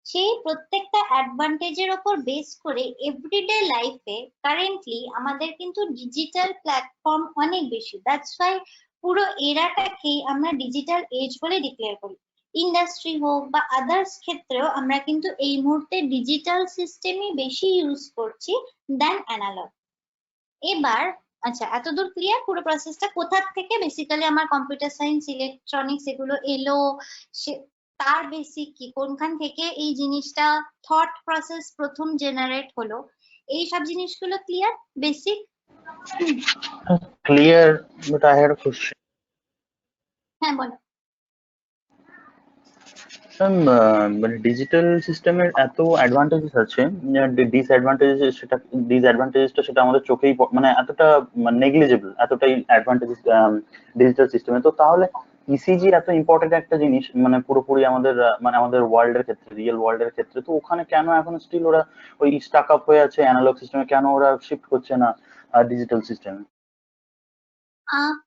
সেই প্রত্যেকটা অ্যাডভান্টেজের উপর বেস করে এভরিডে লাইফে কারেন্টলি আমাদের কিন্তু ডিজিটাল প্ল্যাটফর্ম অনেক বেশি। দ্যাটস ওয়াই পুরো এরাটাকেই আমরা ডিজিটাল এজ বলে ডিক্লেয়ার করি। ইন্ডাস্ট্রি হোক বা আদার্স ক্ষেত্রেও আমরা কিন্তু এই মুহূর্তে ডিজিটাল সিস্টেমই বেশি ইউজ করছি দেন অ্যানালগ। এবার আচ্ছা, এতদূর ক্লিয়ার? পুরো প্রসেসটা কোথা থেকে বেসিক্যালি আমার কম্পিউটার সায়েন্স ইলেকট্রনিক্স এগুলো এলো, তার বেসিক কি, কোনখান থেকে এই জিনিসটা থট প্রসেস প্রথম জেনারেট হলো, এই সব জিনিসগুলো clear basic? Clear, but I had a question. হ্যাঁ বলো। মানে ডিজিটাল সিস্টেমের এত অ্যাডভান্টেজেস আছে, ডিসঅ্যাডভান্টেজেসটা সেটা আমাদের চোখেই মানে এতটা নেগলিজেবল, এতটাই অ্যাডভান্টেজেস ডিজিটাল সিস্টেমে। তো তাহলে ইসিজি এত ইম্পর্টেন্ট একটা জিনিস মানে পুরোপুরি আমাদের মানে আমাদের ওয়ার্ল্ডের ক্ষেত্রে, রিয়েল ওয়ার্ল্ডের ক্ষেত্রে, তো ওখানে কেন এখন স্টিল ওরা ওই স্টাক আপ হয়ে আছে অ্যানালগ সিস্টেমে, কেন ওরা শিফট করছে না ডিজিটাল সিস্টেমে?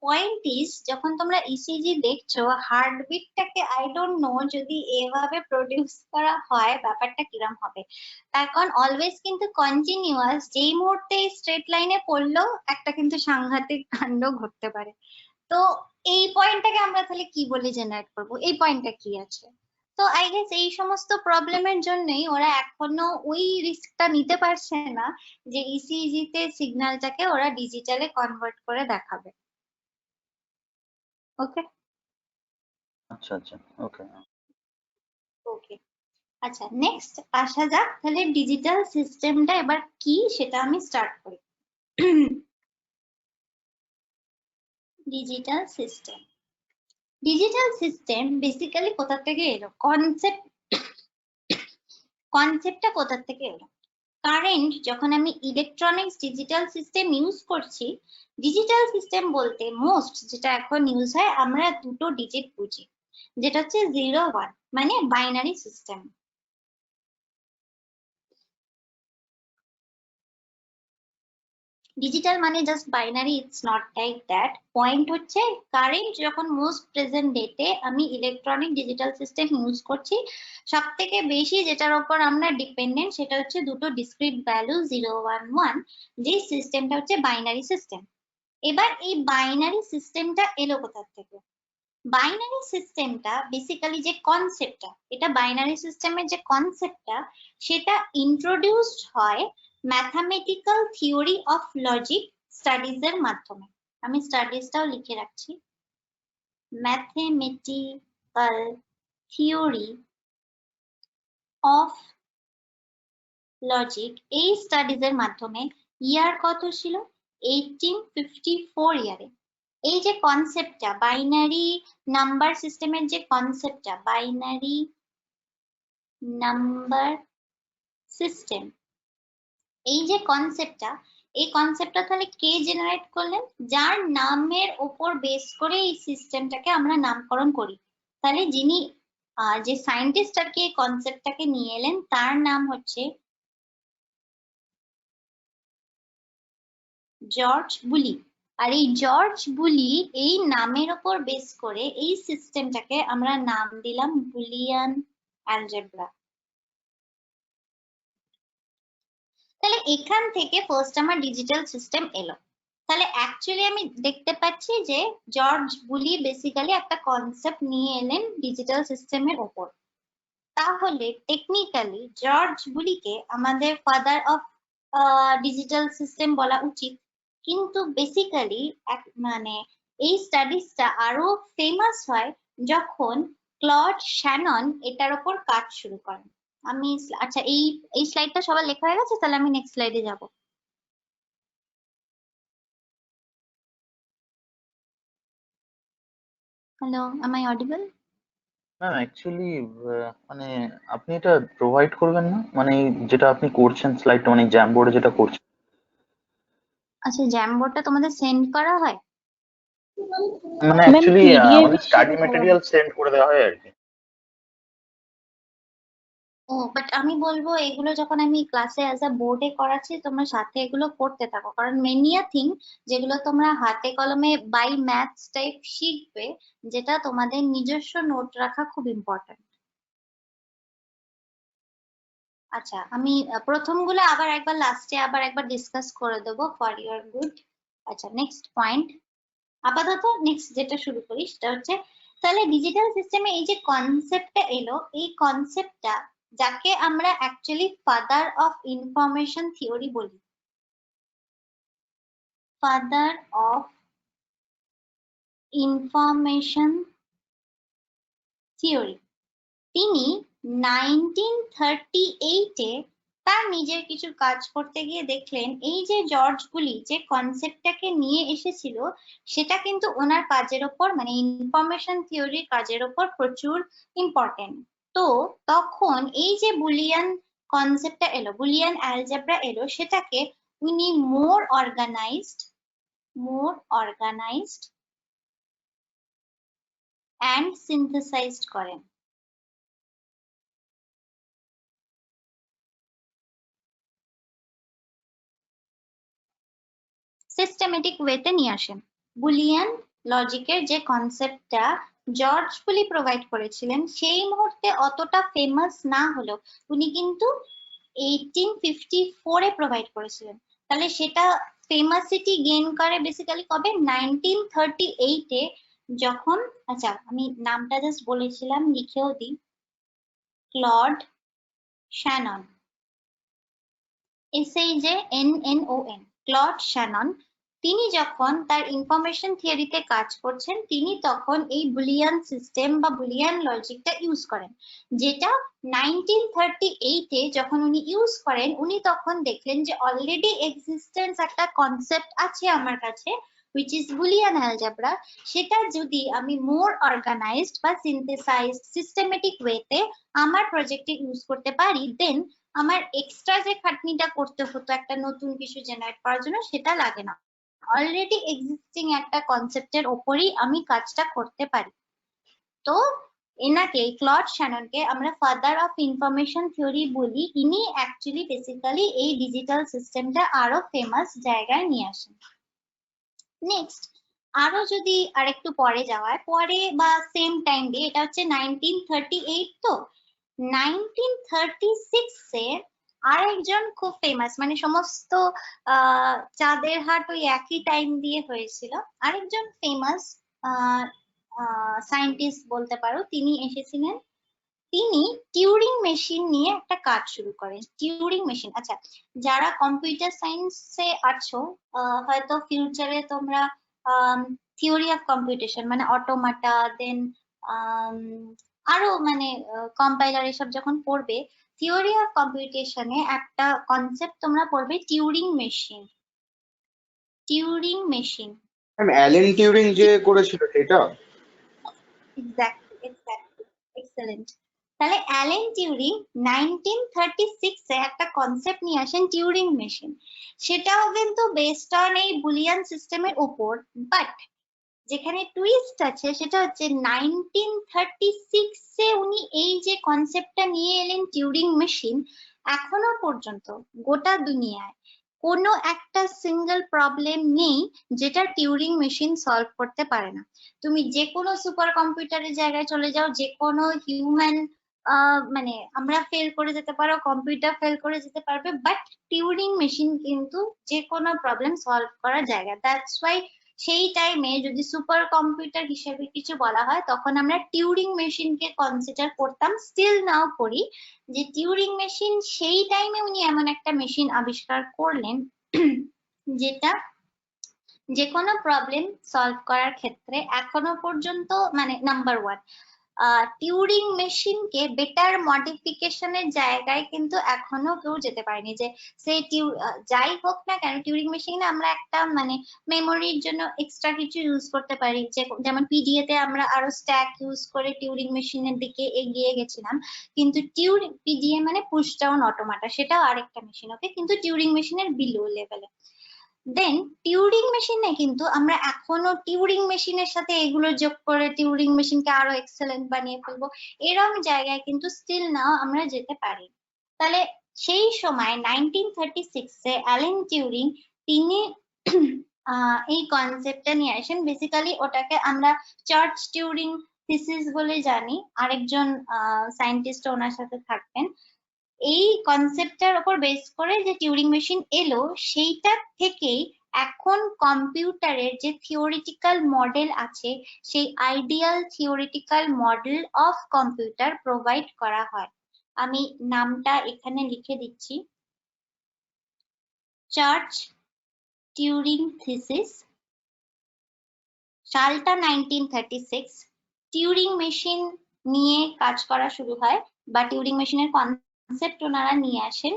পয়েন্ট ইজ, যখন তোমরা ইসিজি দেখছো হার্টবিটটাকে আই ডোন্ট নো যদি এভাবে প্রডিউস করা হয় ব্যাপারটা কিরম হবে। তার কারণ অলওয়েজ কিন্তু কন্টিনিউয়াস, যেই মুহূর্তে স্ট্রেট লাইনে পড়লো একটা কিন্তু সাংঘাতিক কাণ্ড ঘটতে পারে। তো এই পয়েন্টটাকে আমরা তাহলে কি বলে জেনারেট করবো, এই পয়েন্টটা কি আছে? তো আই গেস এই সমস্ত প্রবলেমের জন্যই ওরা এখনো ওই রিস্কটা নিতে পারছে না যে ইসিজি তে সিগন্যালটাকে ওরা ডিজিটালে কনভার্ট করে দেখাবে। ওকে আচ্ছা আচ্ছা, ওকে। ওকে আচ্ছা, নেক্সট আসা যাক তাহলে ডিজিটাল সিস্টেমটা এবার কি সেটা আমি স্টার্ট করি। Digital system, digital system basically কোথা থেকে এলো? কনসেপ্টটা কোথা থেকে এলো? কারেন্ট যখন আমি ইলেকট্রনিক্স ডিজিটাল সিস্টেম ইউজ করছি, ডিজিটাল সিস্টেম বলতে মোস্ট যেটা এখন ইউজ হয় আমরা দুটো ডিজিট বুঝি, যেটা হচ্ছে 0 1, মানে বাইনারি সিস্টেম। ডিজিটাল মানে just binary, it's not like that. Point হচ্ছে কারেন্ট যখন মোস্ট প্রেজেন্ট ডেটে আমি ইলেকট্রনিক ডিজিটাল সিস্টেম ইউজ করছি, সব থেকে বেশি যেটার উপর আমরা ডিপেন্ডেন্ট সেটা হচ্ছে দুটো ডিসক্রিট ভ্যালু 0 1 1, যে সিস্টেমটা হচ্ছে বাইনারি সিস্টেম। এবার এই বাইনারি সিস্টেমটা এলো কোথা থেকে? বাইনারি সিস্টেমটা বেসিক্যালি যে কনসেপ্টটা, এটা বাইনারি সিস্টেমের যে কনসেপ্টটা সেটা ইন্ট্রোডিউসড হয় mathematical theory of logic studies এর মাধ্যমে। আমি স্টাডিজটাও লিখে রাখছি। ম্যাথমেটিক্যাল থিওরি অফ লজিক, এই স্টাডিজ এর মাধ্যমে ইয়ার কত ছিল? 1854 ইয়ারে। এই যে কনসেপ্টটা বাইনারি নাম্বার সিস্টেমের যে কনসেপ্টটা, বাইনারি নাম্বার সিস্টেম, এই যে কনসেপ্টটা, এই কনসেপ্টটা তাহলে কে জেনারেট করলেন? যার নামের উপর বেস করে এই সিস্টেমটাকে আমরা নামকরণ করি। তাহলে যিনি যে সায়েন্টিস্ট আর কি এই কনসেপ্টটাকে নিয়ে এলেন তার নাম হচ্ছে জর্জ বুলি। আর এই জর্জ বুলি এই নামের উপর বেস করে এই সিস্টেমটাকে আমরা নাম দিলাম বুলিয়ান অ্যালজেব্রা। তাহলে এখান থেকে ফার্স্ট আমার ডিজিটাল সিস্টেম এলো। তাহলে অ্যাকচুয়ালি আমি দেখতে পাচ্ছি যে জর্জ বুলি বেসিক্যালি একটা কনসেপ্ট নিয়ে এলেন ডিজিটাল সিস্টেমের উপর। তাহলে টেকনিক্যালি জর্জ বুলিকে আমাদের ফাদার অফ ডিজিটাল সিস্টেম বলা উচিত, কিন্তু বেসিক্যালি মানে এই স্টাডিজটা আরো ফেমাস হয় যখন ক্লড শ্যানন এটার উপর কাজ শুরু করেন। আমি আচ্ছা এই স্লাইডটা সবার লেখা হয়ে গেছে, তাহলে আমি নেক্সট স্লাইডে যাব। Hello, am I audible? Ma'am actually মানে আপনি এটা প্রোভাইড করবেন না, মানে যেটা আপনি করছেন স্লাইডটা, মানে জ্যাম বোর্ডে যেটা করছেন। আচ্ছা, জ্যামবোর্ডটা তোমাদের সেন্ড করা হয়? মানে অ্যাকচুয়ালি আমাদের স্টাডি ম্যাটেরিয়াল সেন্ড করে দেওয়া হয় আর কি। ও, বাট আমি বলবো এগুলো যখন আমি ক্লাসে অ্যাজ আ বোর্ডে করাচ্ছি তোমরা সাথে এগুলো করতে থাকো, কারণ মেনিয়া থিং যেগুলো তোমরা হাতে কলমে বাই ম্যাথস টাইপ শিখবে, যেটা তোমাদের নিজস্ব নোট রাখা খুব ইম্পর্টেন্ট। আচ্ছা, আমি প্রথমগুলো আবার একবার লাস্টে আবার একবার ডিসকাস করে দেবো ফর ইউর গুড। আচ্ছা, নেক্সট পয়েন্ট, আপাতত নেক্সট যেটা শুরু করি সেটা হচ্ছে, তাহলে ডিজিটাল সিস্টেমে এই যে কনসেপ্টটা এলো, এই কনসেপ্টটা যাকে আমরা actually father of information theory বলি, ফাদার অফ ইনফরমেশন থিওরি, তিনি 1938-এ তার নিজের কিছু কাজ করতে গিয়ে দেখলেন এই যে জর্জ বুলি যে কনসেপ্টটাকে নিয়ে এসেছিল সেটা কিন্তু ওনার কাজের ওপর, মানে ইনফরমেশন থিওরির কাজের ওপর প্রচুর ইম্পর্টেন্ট। তো তখন এই যে বুলিয়ান কনসেপ্টটা এলো, বুলিয়ান অ্যালজেব্রা এলো, সেটাকে উনি মোর অর্গানাইজড অ্যান্ড সিনথেসাইজড করেন। সিস্টেমেটিক ওয়েতে নিয়ে আসেন। বুলিয়ান লজিকের যে কনসেপ্টটা জর্জ বুলি প্রোভাইড করেছিলেন সেই মুহূর্তে অতটা ফেমাস না হলেও উনি কিন্তু 1854-এ প্রোভাইড করেছিলেন। তাহলে সেটা ফেমাসিটি গেইন করে বেসিক্যালি কবে? 1938-এ যখন, আচ্ছা আমি নামটা জাস্ট বলেছিলাম, লিখেও দিই, Claude Shannon, SAJNNON, Claude Shannon. তিনি যখন তার ইনফরমেশন থিওরিতে কাজ করছেন, তিনি তখন এই বুলিয়ান সিস্টেম বা বুলিয়ান লজিকটা ইউজ করেন, যেটা 1938-এ যখন উনি ইউজ করেন, উনি তখন দেখলেন যে অলরেডি এক্সিস্টেন্স একটা কনসেপ্ট আছে আমার কাছে which is বুলিয়ান অ্যালজেব্রা, সেটা যদি আমি মোর অর্গানাইজড বা সিনথেসাইজড সিস্টেমেটিক ওয়েতে আমার প্রজেক্টে ইউজ করতে পারি, দেন আমার এক্সট্রা যে খাটনিটা করতে হতো একটা নতুন কিছু জেনারেট করার জন্য সেটা লাগে না, অলরেডি এক্সিস্টিং একটা কনসেপ্টের ওপরই আমি কাজটা করতে পারি। তো এনাকে, ক্লড শ্যাননকে আমরা ফাদার অফ ইনফরমেশন থিওরি বলি। ইনি অ্যাকচুয়ালি বেসিক্যালি এই ডিজিটাল সিস্টেমটা আরো ফেমাস জায়গায় নিয়ে আসেন। নেক্সট, আরো যদি আরেকটু পরে যাওয়ার পরে বা সেম টাইম দিয়ে, এটা হচ্ছে 1938, তো 1936-এ আরেকজন খুব ফেমাস, মানে সমস্ত চাঁদের হাট ওই একই টাইম দিয়ে হয়েছিল, আরেকজন ফেমাস সায়েন্টিস্ট বলতে পারো, তিনি এসেছিলেন তিনি টিউরিং মেশিন নিয়ে একটা কাজ শুরু করেন। টিউরিং মেশিন, আচ্ছা যারা কম্পিউটার সায়েন্সে আছো হয়তো ফিউচারে তোমরা থিওরি অফ কম্পিউটেশন মানে অটোমাটা দেন আরো মানে কম্পাইলার এসব যখন পড়বে, থিওরি অফ কম্পিউটেশনে একটা কনসেপ্ট তোমরা পড়বে Turing machine. Turing machine ma'am Alan Turing যে করেছিল সেটা? Exactly, excellent. তাহলে অ্যালেন টিউরিং 1936 এ একটা কনসেপ্ট নিয়ে আসেন টিউরিং মেশিন। সেটাও কিন্তু বেসড অন এই বুলিয়ান সিস্টেমের উপর, বাট যেখানে টুইস্ট আছে সেটা হচ্ছে 1936 এ উনি এই যে কনসেপ্টটা নিয়ে এলেন টিউরিং মেশিন, এখনো পর্যন্ত গোটা দুনিয়ায় কোনো একটা সিঙ্গেল প্রবলেম নেই যেটা টিউরিং মেশিন সলভ করতে পারে না। তুমি যে কোনো সুপার কম্পিউটারের জায়গায় চলে যাও, যে কোনো হিউম্যান মানে আমরা ফেল করে যেতে পারো, কম্পিউটার ফেল করে যেতে পারবে, বাট টিউরিং মেশিন কিন্তু যে কোনো প্রবলেম সলভ করার জায়গা। দ্যাটস ওয়াই সেই টাইমে যদি সুপার কম্পিউটার হিসেবে কিছু বলা হয় তখন আমরা টিউরিং মেশিনকে কনসিডার করতাম, স্টিল নাও করি, যে টিউরিং মেশিন সেই টাইমে উনি এমন একটা মেশিন আবিষ্কার করলেন যেটা যে কোনো প্রবলেম সলভ করার ক্ষেত্রে এখনো পর্যন্ত মানে নাম্বার ওয়ান। টিউরিং মেশিনকে বেটার মডিফিকেশনের জায়গায় কিন্তু এখনো কেউ যেতে পারেনি। যে সে যাই হোক না কেন, টিউরিং মেশিনে আমরা একটা মানে মেমোরির জন্য এক্সট্রা কিছু ইউজ করতে পারি, যেমন পিডিএ তে আমরা আরো স্ট্যাক ইউজ করে টিউরিং মেশিনের দিকে এগিয়ে গেছিলাম, কিন্তু পিডিএ মানে পুশ ডাউন অটোমাটা, সেটাও আরেকটা মেশিন, ওকে, কিন্তু টিউরিং মেশিনের বিলো লেভেলে। দেন টিউরিং মেশিনে কিন্তু আমরা এখনো টিউরিং মেশিনের সাথে এগুলো যোগ করে টিউরিং মেশিনকে আরো এক্সেলেন্ট বানিয়ে ফেলবো, এরকম জায়গায় কিন্তু স্টিল নাও আমরা যেতে পারি। তাহলে সেই সময় 1936 এ অ্যালেন টিউরিং তিনি এই কনসেপ্টটা নিয়ে আসেন। বেসিক্যালি ওটাকে আমরা চার্চ টিউরিং থিসিস বলে জানি, আরেকজন সায়েন্টিস্ট ওনার সাথে থাকবেন। এই কনসেপ্টটার উপর বেস করে যে টিউরিং মেশিন এলো, সেইটা থেকেই এখন কম্পিউটারের যে থিওরিটিক্যাল মডেল আছে সেই ideal theoretical model of computer provide করা হয়। আমি নামটা এখানে লিখে দিচ্ছি, চার্চ টিউরিং থিসিস, সালটা 1936। টিউরিং মেশিন নিয়ে কাজ করা শুরু হয় বা টিউরিং মেশিনের কনসেপ্ট ওনারা নিয়ে আসেন।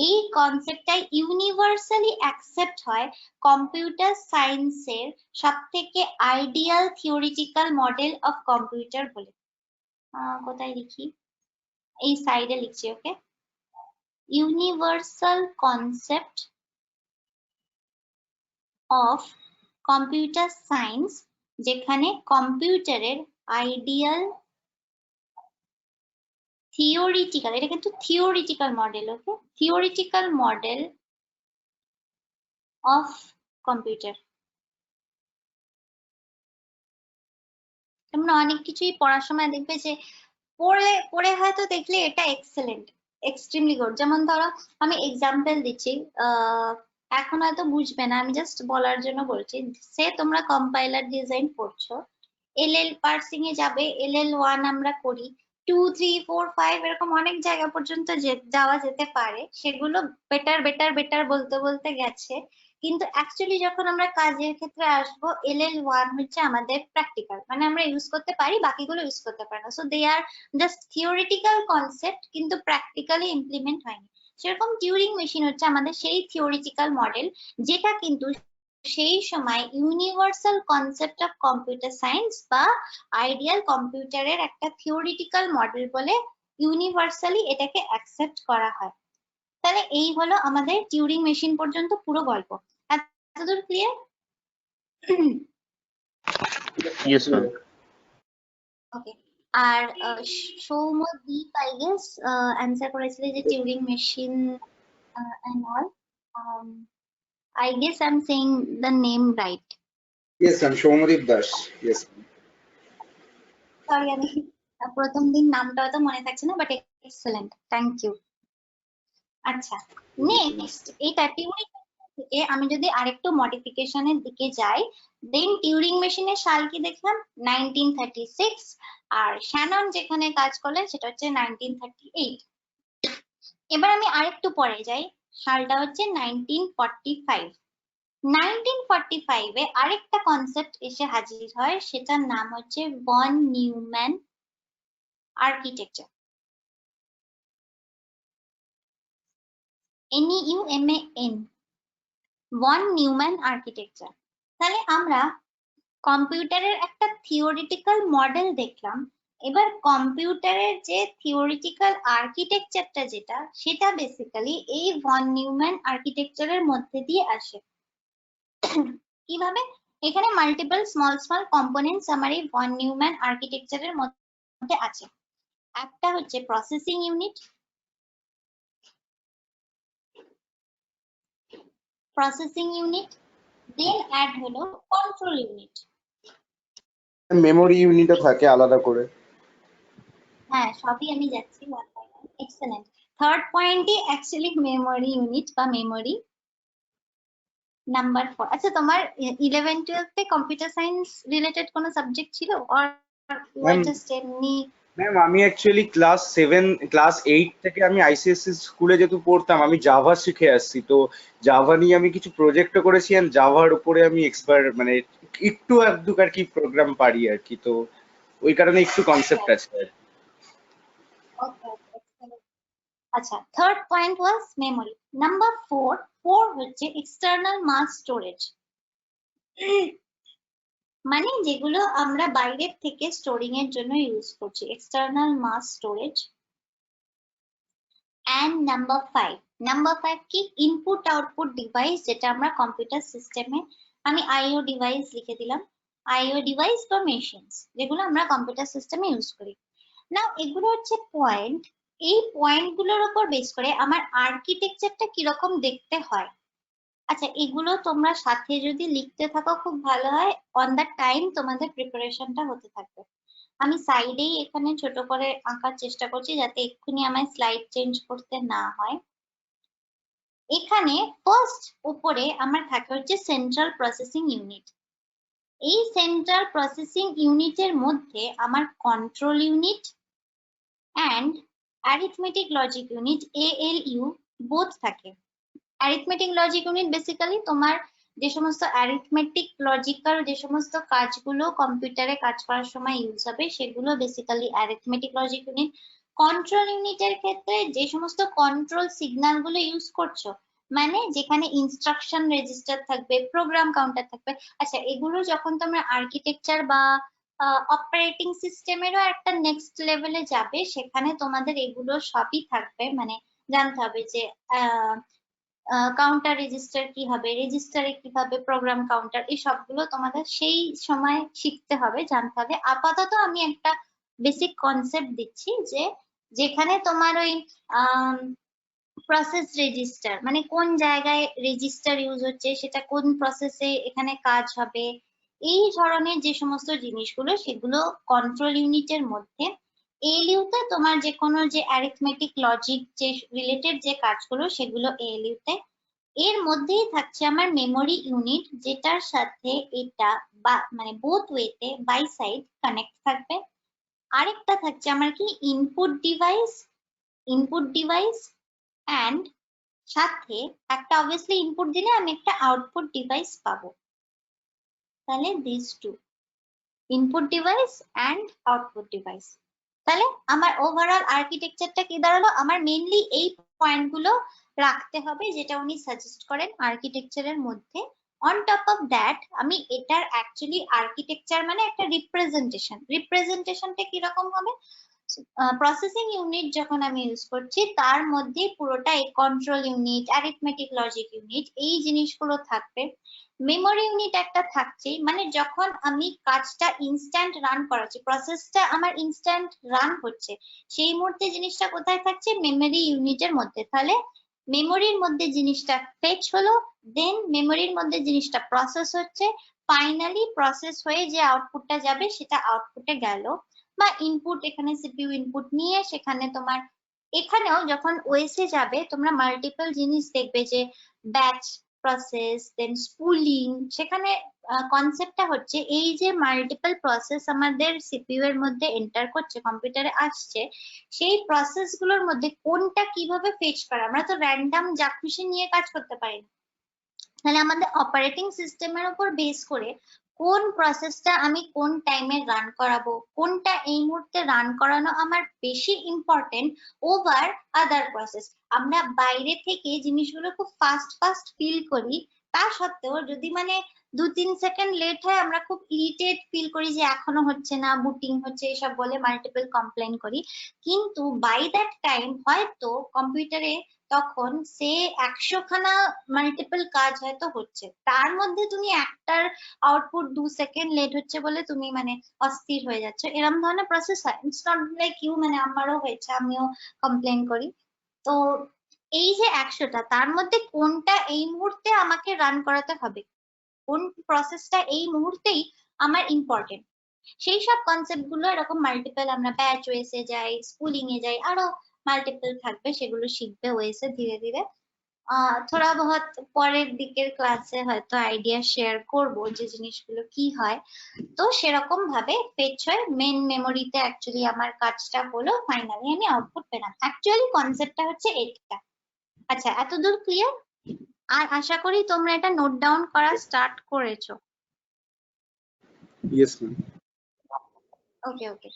এই কনসেপ্টটা ইউনিভার্সালি অ্যাকসেপ্ট হয় কম্পিউটার সায়েন্সের সবথেকে ideal theoretical model of computer বলে। কোথায় লিখি, এই সাইডে লিখছি, okay, universal concept of computer science, যেখানে কম্পিউটারের আইডিয়াল থিওরিটিক্যাল, এটা কিন্তু theoretical model, okay, theoretical model of computer. তোমরা অনেক কিছুই পড়ার সময় দেখবে যে পড়ে হয়তো দেখলে এটা এক্সেলেন্ট, এক্সট্রিমলি গুড। যেমন ধরো আমি এক্সাম্পল দিচ্ছি, এখন হয়তো বুঝবে না, আমি জাস্ট বলার জন্য বলছি। সে তোমরা কম্পাইলার ডিজাইন পড়ছো, এলএল পার্সিং এ যাবে, LL1 আমরা করি, 2, 3, 4, 5 এরকম অনেক জায়গা পর্যন্ত যাওয়া যেতে পারে, সেগুলো বেটার বেটার বেটার বলতে বলতে গেছে। কিন্তু অ্যাকচুয়ালি যখন আমরা কাজের ক্ষেত্রে আসবো, LL1 হচ্ছে আমাদের প্র্যাকটিক্যাল, মানে আমরা ইউজ করতে পারি, বাকিগুলো ইউজ করতে পারি না। So they are just theoretical concept, কিন্তু প্র্যাকটিক্যালি ইমপ্লিমেন্ট হয়নি। সেরকম টিউরিং মেশিন হচ্ছে আমাদের সেই থিওরিটিক্যাল মডেল, যেটা কিন্তু সেই সময় universal concept of computer science বা আইডিয়াল কম্পিউটারের একটা থিওরিটিক্যাল মডেল বলে ইউনিভার্সালি এটাকে অ্যাকসেপ্ট করা হয়। তাহলে এই হলো আমাদের টিউরিং মেশিন পর্যন্ত পুরো গল্প। এতদূর ক্লিয়ার? Yes ma'am. ওকে, আর সৌম্যদীপ আই গেস অ্যান্সার করেছিল যে Turing machine and all. I guess I'm saying the name right. Yes, I'm Shomadip Das. Yes. Sorry, আমি প্রথম দিন নামটা হয়তো মনে থাকছে না, বাট এক্সেলেন্ট, থ্যাংক ইউ। আচ্ছা, নেক্সট এটা থেকে আমি যদি আরেকটু মডিফিকেশনের দিকে যাই, দেন টিউরিং মেশিনের সাল কি দেখলাম 1936, আর শ্যানন যেখানে কাজ করলেন সেটা হচ্ছে 1938। এবার আমি আরেকটু পরে যাই, সালটা হচ্ছে 1945। 1945 এ আরেকটা কনসেপ্ট এসে হাজির হয়, সেটার নাম হচ্ছে von Neumann architecture, NEUMAN, von Neumann architecture. তাহলে আমরা কম্পিউটারের একটা থিওরিটিক্যাল মডেল দেখলাম, এবার কম্পিউটারের যে থিওরিটিক্যাল আর্কিটেকচারটা যেটা, সেটা বেসিক্যালি এই ভন নিউম্যান আর্কিটেকচারের মধ্যে দিয়ে আসে। কিভাবে? এখানে মাল্টিপল স্মল কম্পোনেন্টস আমার এই ভন নিউম্যান আর্কিটেকচারের মধ্যে আছে। একটা হচ্ছে প্রসেসিং ইউনিট, দেন অ্যাড হলো কন্ট্রোল ইউনিট। মেমোরি ইউনিটও থাকে আলাদা করে। হ্যাঁ, সবই আমি যাচ্ছি one by one. Excellent. Third পয়েন্টই অ্যাকচুয়ালি মেমোরি ইউনিট বা মেমোরি নাম্বার 4। আচ্ছা, তোমার 11-12 তে কম্পিউটার সায়েন্স রিলেটেড কোনো সাবজেক্ট ছিল, অর ইউ আর জাস্ট এমনি? ম্যাম আমি অ্যাকচুয়ালি ক্লাস 8 থেকে আমি আইসিএসসি স্কুলে যেহেতু পড়তাম, আমি জাভা শিখে আসছি, তো জাভা নিয়ে আমি কিছু প্রজেক্টও করেছি, আর জাভার উপরে আমি এক্সপার্ট, মানে একটু আধটু আর কি প্রোগ্রাম পারি আর কি, তো ওই কারণে একটু কনসেপ্ট আছে আর কি। ওকে, আচ্ছা, থার্ড পয়েন্ট ওয়াজ মেমোরি। নাম্বার 4 হচ্ছে এক্সটার্নাল মাস স্টোরেজ, মানে যেগুলো আমরা বাইরের থেকে স্টোরিং এর জন্য ইউজ করছি, external mass storage. And number 5 কি? ইনপুট আউটপুট ডিভাইস, যেটা আমরা কম্পিউটার সিস্টেমে, আমি আইও ডিভাইস লিখে দিলাম, আইও ডিভাইস বা মেশিনস, যেগুলো আমরা কম্পিউটার সিস্টেমে ইউজ করি। না, এগুলো হচ্ছে পয়েন্ট। এই পয়েন্ট গুলোর উপর বেস করে আমার আর্কিটেকচারটা কিরকম দেখতে হয়। আচ্ছা, এগুলো তোমরা সাথে যদি লিখতে থাকো খুব ভালো হয়, অন দা টাইম তোমাদের প্রিপারেশনটা হতে থাকবে। আমি সাইডেই এখানে ছোট করে আঁকার চেষ্টা করছি, যাতে এক্ষুনি আমার স্লাইড চেঞ্জ করতে না হয়। এখানে ফার্স্ট উপরে আমার থাকে হচ্ছে সেন্ট্রাল প্রসেসিং ইউনিট। এই সেন্ট্রাল প্রসেসিং ইউনিটের মধ্যে আমার control unit and arithmetic logic unit, ALU, both থাকে। অ্যারিথমেটিক লজিক ইউনিট বেসিক্যালি তোমার যে সমস্ত অ্যারিথমেটিক লজিক্যাল যে সমস্ত কাজগুলো কম্পিউটারে কাজ করার সময় ইউজ হবে, সেগুলো basically arithmetic logic unit. Control ইউনিটের ক্ষেত্রে যে সমস্ত কন্ট্রোল সিগন্যাল গুলো ইউজ করছো, মানে যেখানে ইনস্ট্রাকশন রেজিস্টার থাকবে, প্রোগ্রাম কাউন্টার থাকবে। আচ্ছা, এগুলো যখন তোমরা আর্কিটেকচার বা অপারেটিং সিস্টেমেরও একটা নেক্সট লেভেলে যাবে, সেখানে তোমাদের এগুলো সবই থাকবে, মানে জানতে হবে যে কাউন্টার রেজিস্টার কি হবে, রেজিস্টারে কিভাবে প্রোগ্রাম কাউন্টার, এই সবগুলো তোমাদের সেই সময় শিখতে হবে, জানতে হবে। আপাতত আমি একটা বেসিক কনসেপ্ট দিচ্ছি, যে যেখানে তোমার ওই প্রসেস রেজিস্টার, মানে কোন জায়গায় রেজিস্টার ইউজ হচ্ছে, সেটা কোন প্রসেসে এখানে কাজ হবে, এই ধরনের যে সমস্ত জিনিসগুলো, সেগুলো কন্ট্রোল ইউনিটের মধ্যে। ALU তে তোমার যে কোনো যে অ্যারিথমেটিক লজিক যে রিলেটেড যে কাজগুলো, সেগুলো ALU তে। এর মধ্যেই থাকছে আমার মেমোরি ইউনিট, যেটার সাথে এটা বা মানে বোথ ওয়েতে বাই সাইড কানেক্ট থাকবে। আরেকটা থাকছে আমার কি ইনপুট ডিভাইস অ্যান্ড সাথে একটা অবভিয়াসলি ইনপুট দিলে আমি একটা আউটপুট ডিভাইস পাবো। তাহলে this two, input device and output device. তাহলে আমার ওভারঅল আর্কিটেকচারটা কি দাঁড়ালো? আমার মেইনলি এই পয়েন্টগুলো রাখতে হবে, যেটা উনি সাজেস্ট করেন আর্কিটেকচারের মধ্যে। অন টপ অফ দ্যাট আমি এটার অ্যাকচুয়ালি আর্কিটেকচার মানে একটা রিপ্রেজেন্টেশনটা কিরকম হবে, প্রসেসিং ইউনিট যখন আমি ইউজ করছি, তার মধ্যে পুরোটা এই control unit, arithmetic logic unit, এই জিনিসগুলো থাকবে। মেমোরি ইউনিট একটা থাকছেই, মানে যখন আমি কাজটা ইনস্ট্যান্ট রান করাচ্ছি, প্রসেসটা আমার ইনস্ট্যান্ট রান হচ্ছে, সেই মুহূর্তে জিনিসটা কোথায় থাকছে? মেমোরি ইউনিটের মধ্যে। তাহলে মেমোরির মধ্যে জিনিসটা ফেচ হলো, দেন মেমোরির মধ্যে জিনিসটা প্রসেস হচ্ছে, ফাইনালি প্রসেস হয়ে যে আউটপুটটা যাবে, সেটা আউটপুটে গেল। বা ইনপুট, এখানে সিপিইউ ইনপুট নিয়ে সেখানে তোমার, এখানেও যখন ওএসএ যাবে তোমরা মাল্টিপল জিনিস দেখবে, যে ব্যাচ প্রসেস, দেন স্পুলিং। সেখানে কনসেপ্টটা হচ্ছে এই যে মাল্টিপল প্রসেস আমাদের সিপিইউ এর মধ্যে এন্টার করছে, কম্পিউটারে আসছে, সেই প্রসেস গুলোর মধ্যে কোনটা কিভাবে ফেচ করা। আমরা তো র্যান্ডম যা খুশি নিয়ে কাজ করতে পারি না, তাহলে আমাদের অপারেটিং সিস্টেমের উপর বেস করে কোন প্রসেসটা আমি কোন টাইমে রান করাবো, কোনটা এই মুহূর্তে রান করানো আমার বেশি ইম্পর্টেন্ট ওভার আদার প্রসেস। আমরা বাইরে থেকে জিনিসগুলো খুব ফাস্ট ফিল করি, তা সত্ত্বেও যদি মানে 2-3 সেকেন্ড লেট হয় আমরা খুব ইরিটেট ফিল করি যে এখনো হচ্ছে না, বুটিং হচ্ছে, এসব বলে মাল্টিপল কমপ্লেন করি। কিন্তু বাই দ্যাট টাইম হয়তো কম্পিউটারে তখন সে 100 খানা মাল্টিপল কাজ হয়তো হচ্ছে, তার মধ্যে তুমি একটার আউটপুট 2 সেকেন্ড লেট হচ্ছে বলে তুমি মানে অস্থির হয়ে যাচ্ছ, এরকম ধরনের প্রসেস হয়। ইটস নট লাইক ইউ, মানে আমারও হয়েছে, আমিও কমপ্লেন করি। তো এই যে 100টা, তার মধ্যে কোনটা এই মুহূর্তে আমাকে রান করাতে হবে, কোন প্রসেসটা এই মুহূর্তেই আমার ইম্পর্টেন্ট, সেই সব কনসেপ্ট গুলো এরকম মাল্টিপল, আমরা ব্যাচ ওয়েসে যাই, স্কুলিং এ যাই, আরো মাল্টিপল থাকবে, সেগুলো শিখবে ওয়েসে ধীরে ধীরে। থোড়া বহুত পরের দিকের ক্লাসে হয়তো আইডিয়া শেয়ার করব যে জিনিসগুলো কি হয়। তো সেরকম ভাবে ফেচ হয় মেন মেমোরিতে। অ্যাকচুয়ালি আমার কাজটা হলো, ফাইনালি আমি আউটপুট পেলাম। অ্যাকচুয়ালি কনসেপ্টটা হচ্ছে এটা। আচ্ছা, এতদূর ক্লিয়ার? আর আশা করি তোমরা এটা নোট ডাউন করা স্টার্ট করেছো। Yes ma'am. Okay okay.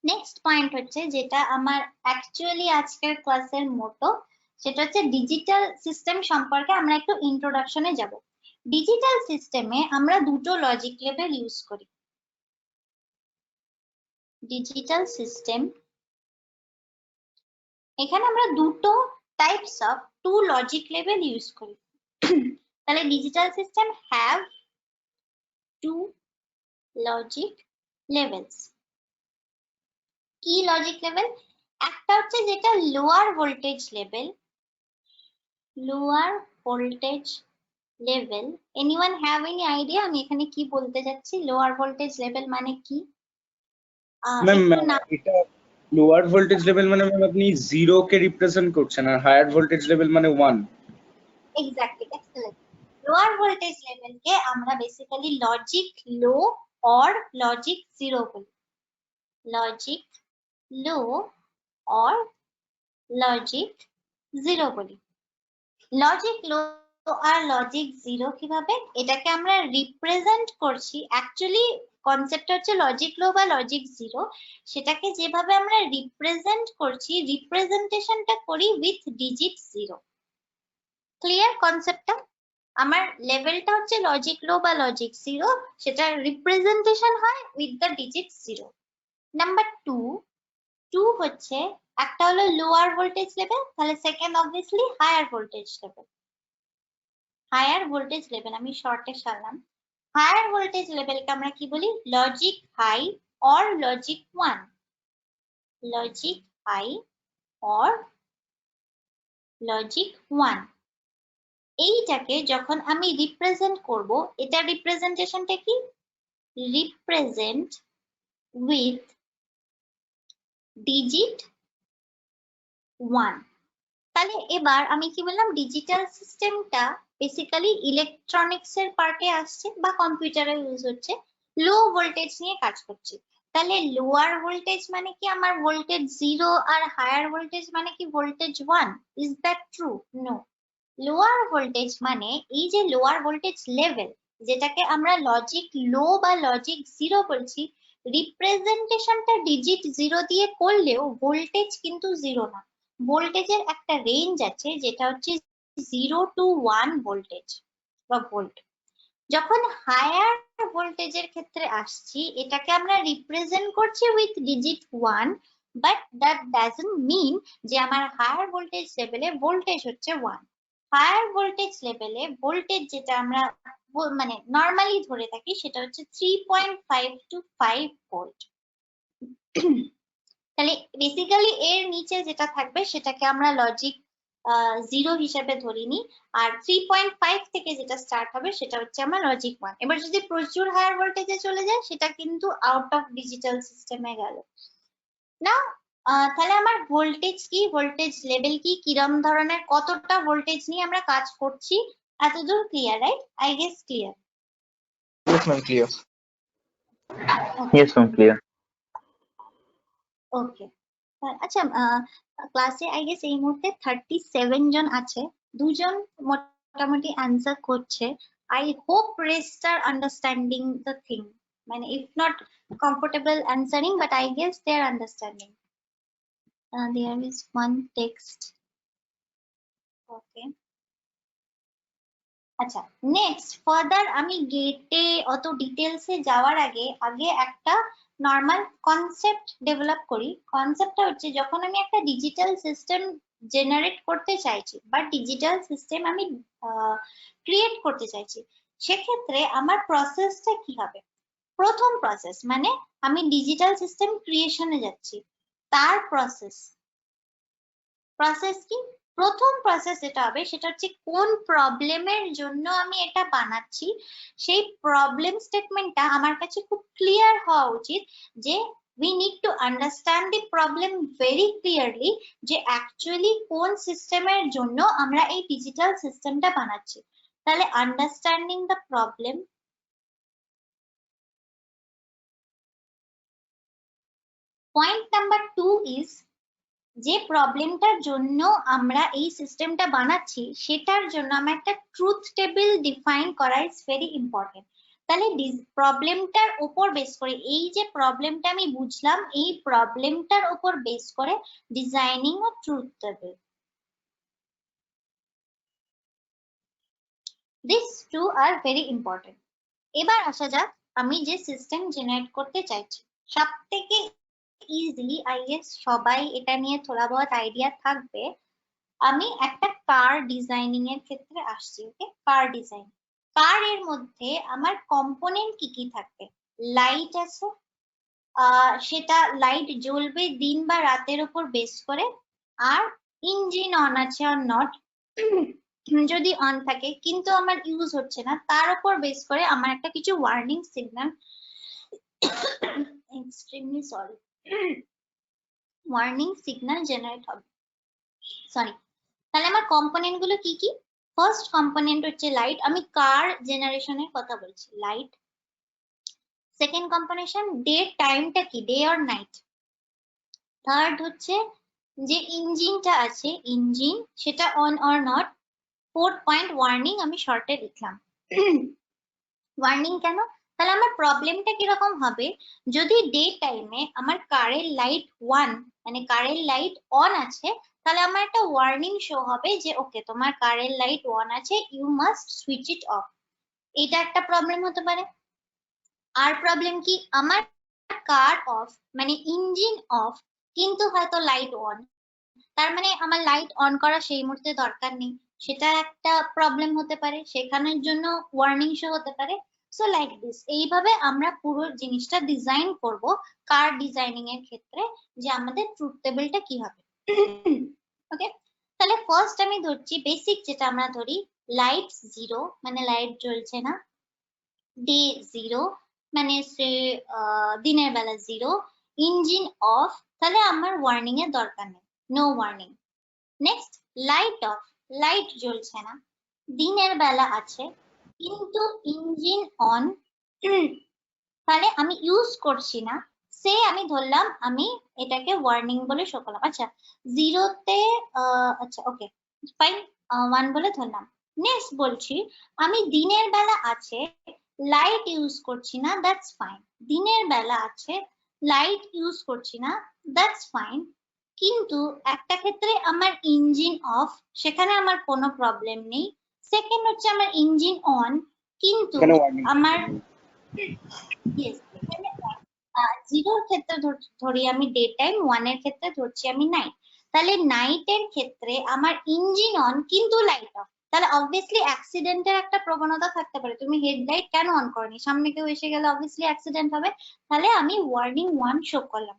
Next point হচ্ছে যেটা আমার অ্যাকচুয়ালি আজকের ক্লাসের মোটো, সেটা হচ্ছে ডিজিটাল সিস্টেম সম্পর্কে আমরা একটু ইন্ট্রোডাকশনে যাব। ডিজিটাল সিস্টেমে আমরা দুটো লজিক লেভেল ইউজ করি। ডিজিটাল সিস্টেম, এখানে আমরা দুটো types of two logic level use করি। তাহলে digital system have to logic levels. কি লজিক লেভেল? একটা হচ্ছে যেটা lower voltage level, lower voltage level. Anyone have any idea আমি এখানে কি বলতে যাচ্ছি? লোয়ার ভোল্টেজ লেভেল মানে কি? ম্যাম এটা লোয়ার ভোল্টেজ লেভেল মানে ম্যাম আপনি 0 কে রিপ্রেজেন্ট করছেন, আর হায়ার ভোল্টেজ লেভেল মানে 1। Exactly, excellent. লোয়ার ভোল্টেজ লেভেলকে আমরা basically logic low or logic zero বলি। Logic low or logic zero বলি। লজিক লো আর লজিক জিরো কিভাবে, এটাকে আমরা রিপ্রেজেন্ট করছি। অ্যাকচুয়ালি কনসেপ্টটা হচ্ছে লজিক লো বা লজিক জিরো, সেটাকে যেভাবে আমরা রিপ্রেজেন্ট করছি, রিপ্রেজেন্টেশনটা করি উইথ ডিজিট জিরো। ক্লিয়ার কনসেপ্টটা? আমার লেভেলটা হচ্ছে লজিক লো বা লজিক জিরো, সেটা রিপ্রেজেন্টেশন হয় with the digit zero. Number two হচ্ছে, একটা হলো লোয়ার ভোল্টেজ লেভেল, তাহলে second obviously higher voltage level. Higher voltage level আমি শর্টে সারলাম। হায়ার ভোল্টেজ লেভেলকে আমরা কি বলি? Logic high or logic one. Logic high or logic one. এইটাকে যখন আমি রিপ্রেজেন্ট করব, এটা রিপ্রেজেন্টেশনটা কি? Represent with digit one. তাহলে এবার আমি কি বললাম, ডিজিটাল সিস্টেমটা বেসিক্যালি ইলেকট্রনিক্স এর পার্টে আসছে বা কম্পিউটারে ইউজ হচ্ছে, লো ভোল্টেজ নিয়ে কাজ করছে। তাহলে লোয়ার ভোল্টেজ মানে কি আমার ভোল্টেজ জিরো, আর হায়ার ভোল্টেজ মানে কি voltage one. Is that true? No. Lower voltage মানে এই যে লোয়ার ভোল্টেজ লেভেল, যেটাকে আমরা লজিক লো বা লজিক জিরো বলছি, রিপ্রেজেন্টেশনটা ডিজিট জিরো দিয়ে করলেও ভোল্টেজ কিন্তু জিরো না। ভোল্টেজের একটা রেঞ্জ আছে যেটা হচ্ছে 0 to 1 ভোল্টেজ বা ভোল্ট। যখন হায়ার ভোল্টেজের ক্ষেত্রে আসছি, এটাকে আমরা রিপ্রেজেন্ট করছি with digit 1, but that doesn't mean যে আমার হায়ার ভোল্টেজ লেভেলে ভোল্টেজ হচ্ছে 1। হায়ার ভোল্টেজ লেভেলে ভোল্টেজ যেটা আমরা মানে নরমালি ধরে থাকি, সেটা হচ্ছে 3.5 to 5 ভোল্ট। তাহলে বেসিক্যালি এর নিচে যেটা থাকবে সেটাকে আমরা লজিক জিরো হিসেবে ধরিনি, আর 3.5 থেকে যেটা স্টার্ট হবে সেটা হচ্ছে আমার লজিক ওয়ান। এবার যদি প্রচুর হায়ার ভোল্টেজে চলে যায়, সেটা কিন্তু আউট অফ ডিজিটাল সিস্টেমে গেল না। তাহলে আমার ভোল্টেজ কি, ভোল্টেজ লেভেল কি, কিরম ধরনের কতটা ভোল্টেজ নিয়ে আমরা কাজ করছি, এতদূর clear, right? I guess clear. Yes, ma'am, clear. Yes, ma'am, clear. ওকে, আচ্ছা ক্লাসে আই গেস এই মুহূর্তে 37 জন আছে, 2 জন মোটামুটি অ্যান্সার করছে। I hope rest are understanding the thing, মানে if not comfortable answering, but I guess they are understanding. There is one text. Okay. আচ্ছা, নেক্সট ফার্দার আমি গেটে অত ডিটেলসে যাওয়ার আগে একটা নর্মাল কনসেপ্ট ডেভেলপ করি। কনসেপ্টটা হচ্ছে, যখন আমি একটা ডিজিটাল সিস্টেম জেনারেট করতে চাইছি বা ডিজিটাল সিস্টেম আমি ক্রিয়েট করতে চাইছি, সেক্ষেত্রে আমার প্রসেসটা কি হবে। প্রথম প্রসেস মানে আমি ডিজিটাল সিস্টেম ক্রিয়েশনে যাচ্ছি, তার প্রসেস কি, প্রথম প্রসেস যেটা হবে সেটা হচ্ছে কোন প্রবলেমের জন্য আমি এটা বানাচ্ছি, সেই প্রবলেম স্টেটমেন্টটা আমার কাছে খুব ক্লিয়ার হওয়া উচিত, যে we need to understand the problem very clearly, যে অ্যাকচুয়ালি কোন সিস্টেমের জন্য আমরা এই ডিজিটাল সিস্টেমটা বানাচ্ছি। তাহলে understanding the problem, point number 2 is যে প্রবলেমটার জন্য আমরা এই সিস্টেমটা বানাচ্ছি, সেটার জন্য আমার একটা ট্রুথ টেবিল ডিফাইন করা ইজ ভেরি ইম্পর্টেন্ট। তাহলে প্রবলেমটার উপর বেস করে, এই যে প্রবলেমটা আমি বুঝলাম, এই প্রবলেমটার উপর বেস করে designing a truth table. This two are very important. এবার আসা যাক আমি যে সিস্টেম জেনারেট করতে চাইছি। সব থেকে ইজিলি আই গেস সবাই এটা নিয়ে থোড়া বহুত আইডিয়া থাকবে। আমি একটা কার ডিজাইনিং এর ক্ষেত্রে আসছি। ওকে, কার ডিজাইন, কার এর মধ্যে আমার কম্পোনেন্ট কি কি থাকবে। লাইট আছে, সেটা লাইট জ্বলবে দিন বা রাতের উপর বেস করে, আর ইঞ্জিন অন আছে অর নট, যদি অন থাকে কিন্তু আমার ইউজ হচ্ছে না, তার উপর বেস করে আমার একটা কিছু warning signal, extremely sorry, warning signal generate হবে। সরি, তাহলে আমার কম্পোনেন্ট গুলো কি কি। ফার্স্ট কম্পোনেন্ট হচ্ছে লাইট, আমি কার জেনারেশনের কথা বলছি, লাইট। সেকেন্ড কম্পোনেশন, ডে টাইমটা কি, ডে অর নাইট। থার্ড হচ্ছে যে ইঞ্জিনটা আছে, ইঞ্জিন সেটা on or not. Fourth point warning, আমি শর্টে লিখলাম। ওয়ার্নিং কেন, তাহলে আমার প্রবলেমটা কিরকম হবে, যদি ডে টাইমে আমার কারের লাইট 1 মানে কারের লাইট অন আছে, তাহলে আমার একটা ওয়ার্নিং শো হবে যে ওকে তোমার কারের লাইট অন আছে, you must switch it off. এটা একটা প্রবলেম হতে পারে। আর প্রবলেম কি, আমার কার অফ মানে ইঞ্জিন অফ, কিন্তু হয়তো লাইট অন, তার মানে আমার লাইট অন করা সেই মুহূর্তে দরকার নেই, সেটা একটা প্রবলেম হতে পারে, সেখানের জন্য ওয়ার্নিং শো হতে পারে। সো লাইক দিস, এইভাবে আমরা পুরো জিনিসটা ডিজাইন করব কার ডিজাইনিং এর ক্ষেত্রে, যে আমাদের ট্রুথ টেবিলটা কি হবে। ওকে, তাহলে ফার্স্ট আমি ধরছি বেসিক যেটা আমরা ধরি, লাইট 0 মানে লাইট জ্বলছে না, ডে 0 মানে সে দিনের বেলা 0, ইঞ্জিন অফ, তাহলে আমার ওয়ার্নিং এর দরকার নেই, no warning. Next light off, light জ্বলছে না, দিনের বেলা আছে কিন্তু ইঞ্জিন অন, তাহলে আমি ইউজ করছি না, সে আমি ধরলাম আমি এটাকে ওয়ার্নিং বলে শো করলাম। আচ্ছা, 0তে আচ্ছা ওকে ফাইন, 1 বলে ধরলাম। নেক্সট বলছি আমি দিনের বেলা আছে, লাইট ইউজ করছি না, দ্যাটস ফাইন। দিনের বেলা আছে, লাইট ইউজ করছি না, দ্যাটস ফাইন। কিন্তু একটা ক্ষেত্রে আমার ইঞ্জিন অফ, সেখানে আমার কোনো প্রবলেম নেই। সেকেন্ড হচ্ছে আমার ইঞ্জিন অন, কিন্তু আমার জিরোর ক্ষেত্রে ধরি আমি ডে টাইম, 1 এর ক্ষেত্রে ধরছি আমি নাইট। তাহলে নাইটের ক্ষেত্রে আমার ইঞ্জিন অন কিন্তু লাইট অফ, তাহলে অবভিয়াসলি অ্যাক্সিডেন্টের একটা প্রবণতা থাকতে পারে। তুমি হেডলাইট কেন অন করনি, সামনে কেউ এসে গেলে অবভিয়াসলি অ্যাক্সিডেন্ট হবে, তাহলে আমি ওয়ার্নিং 1 শো করলাম।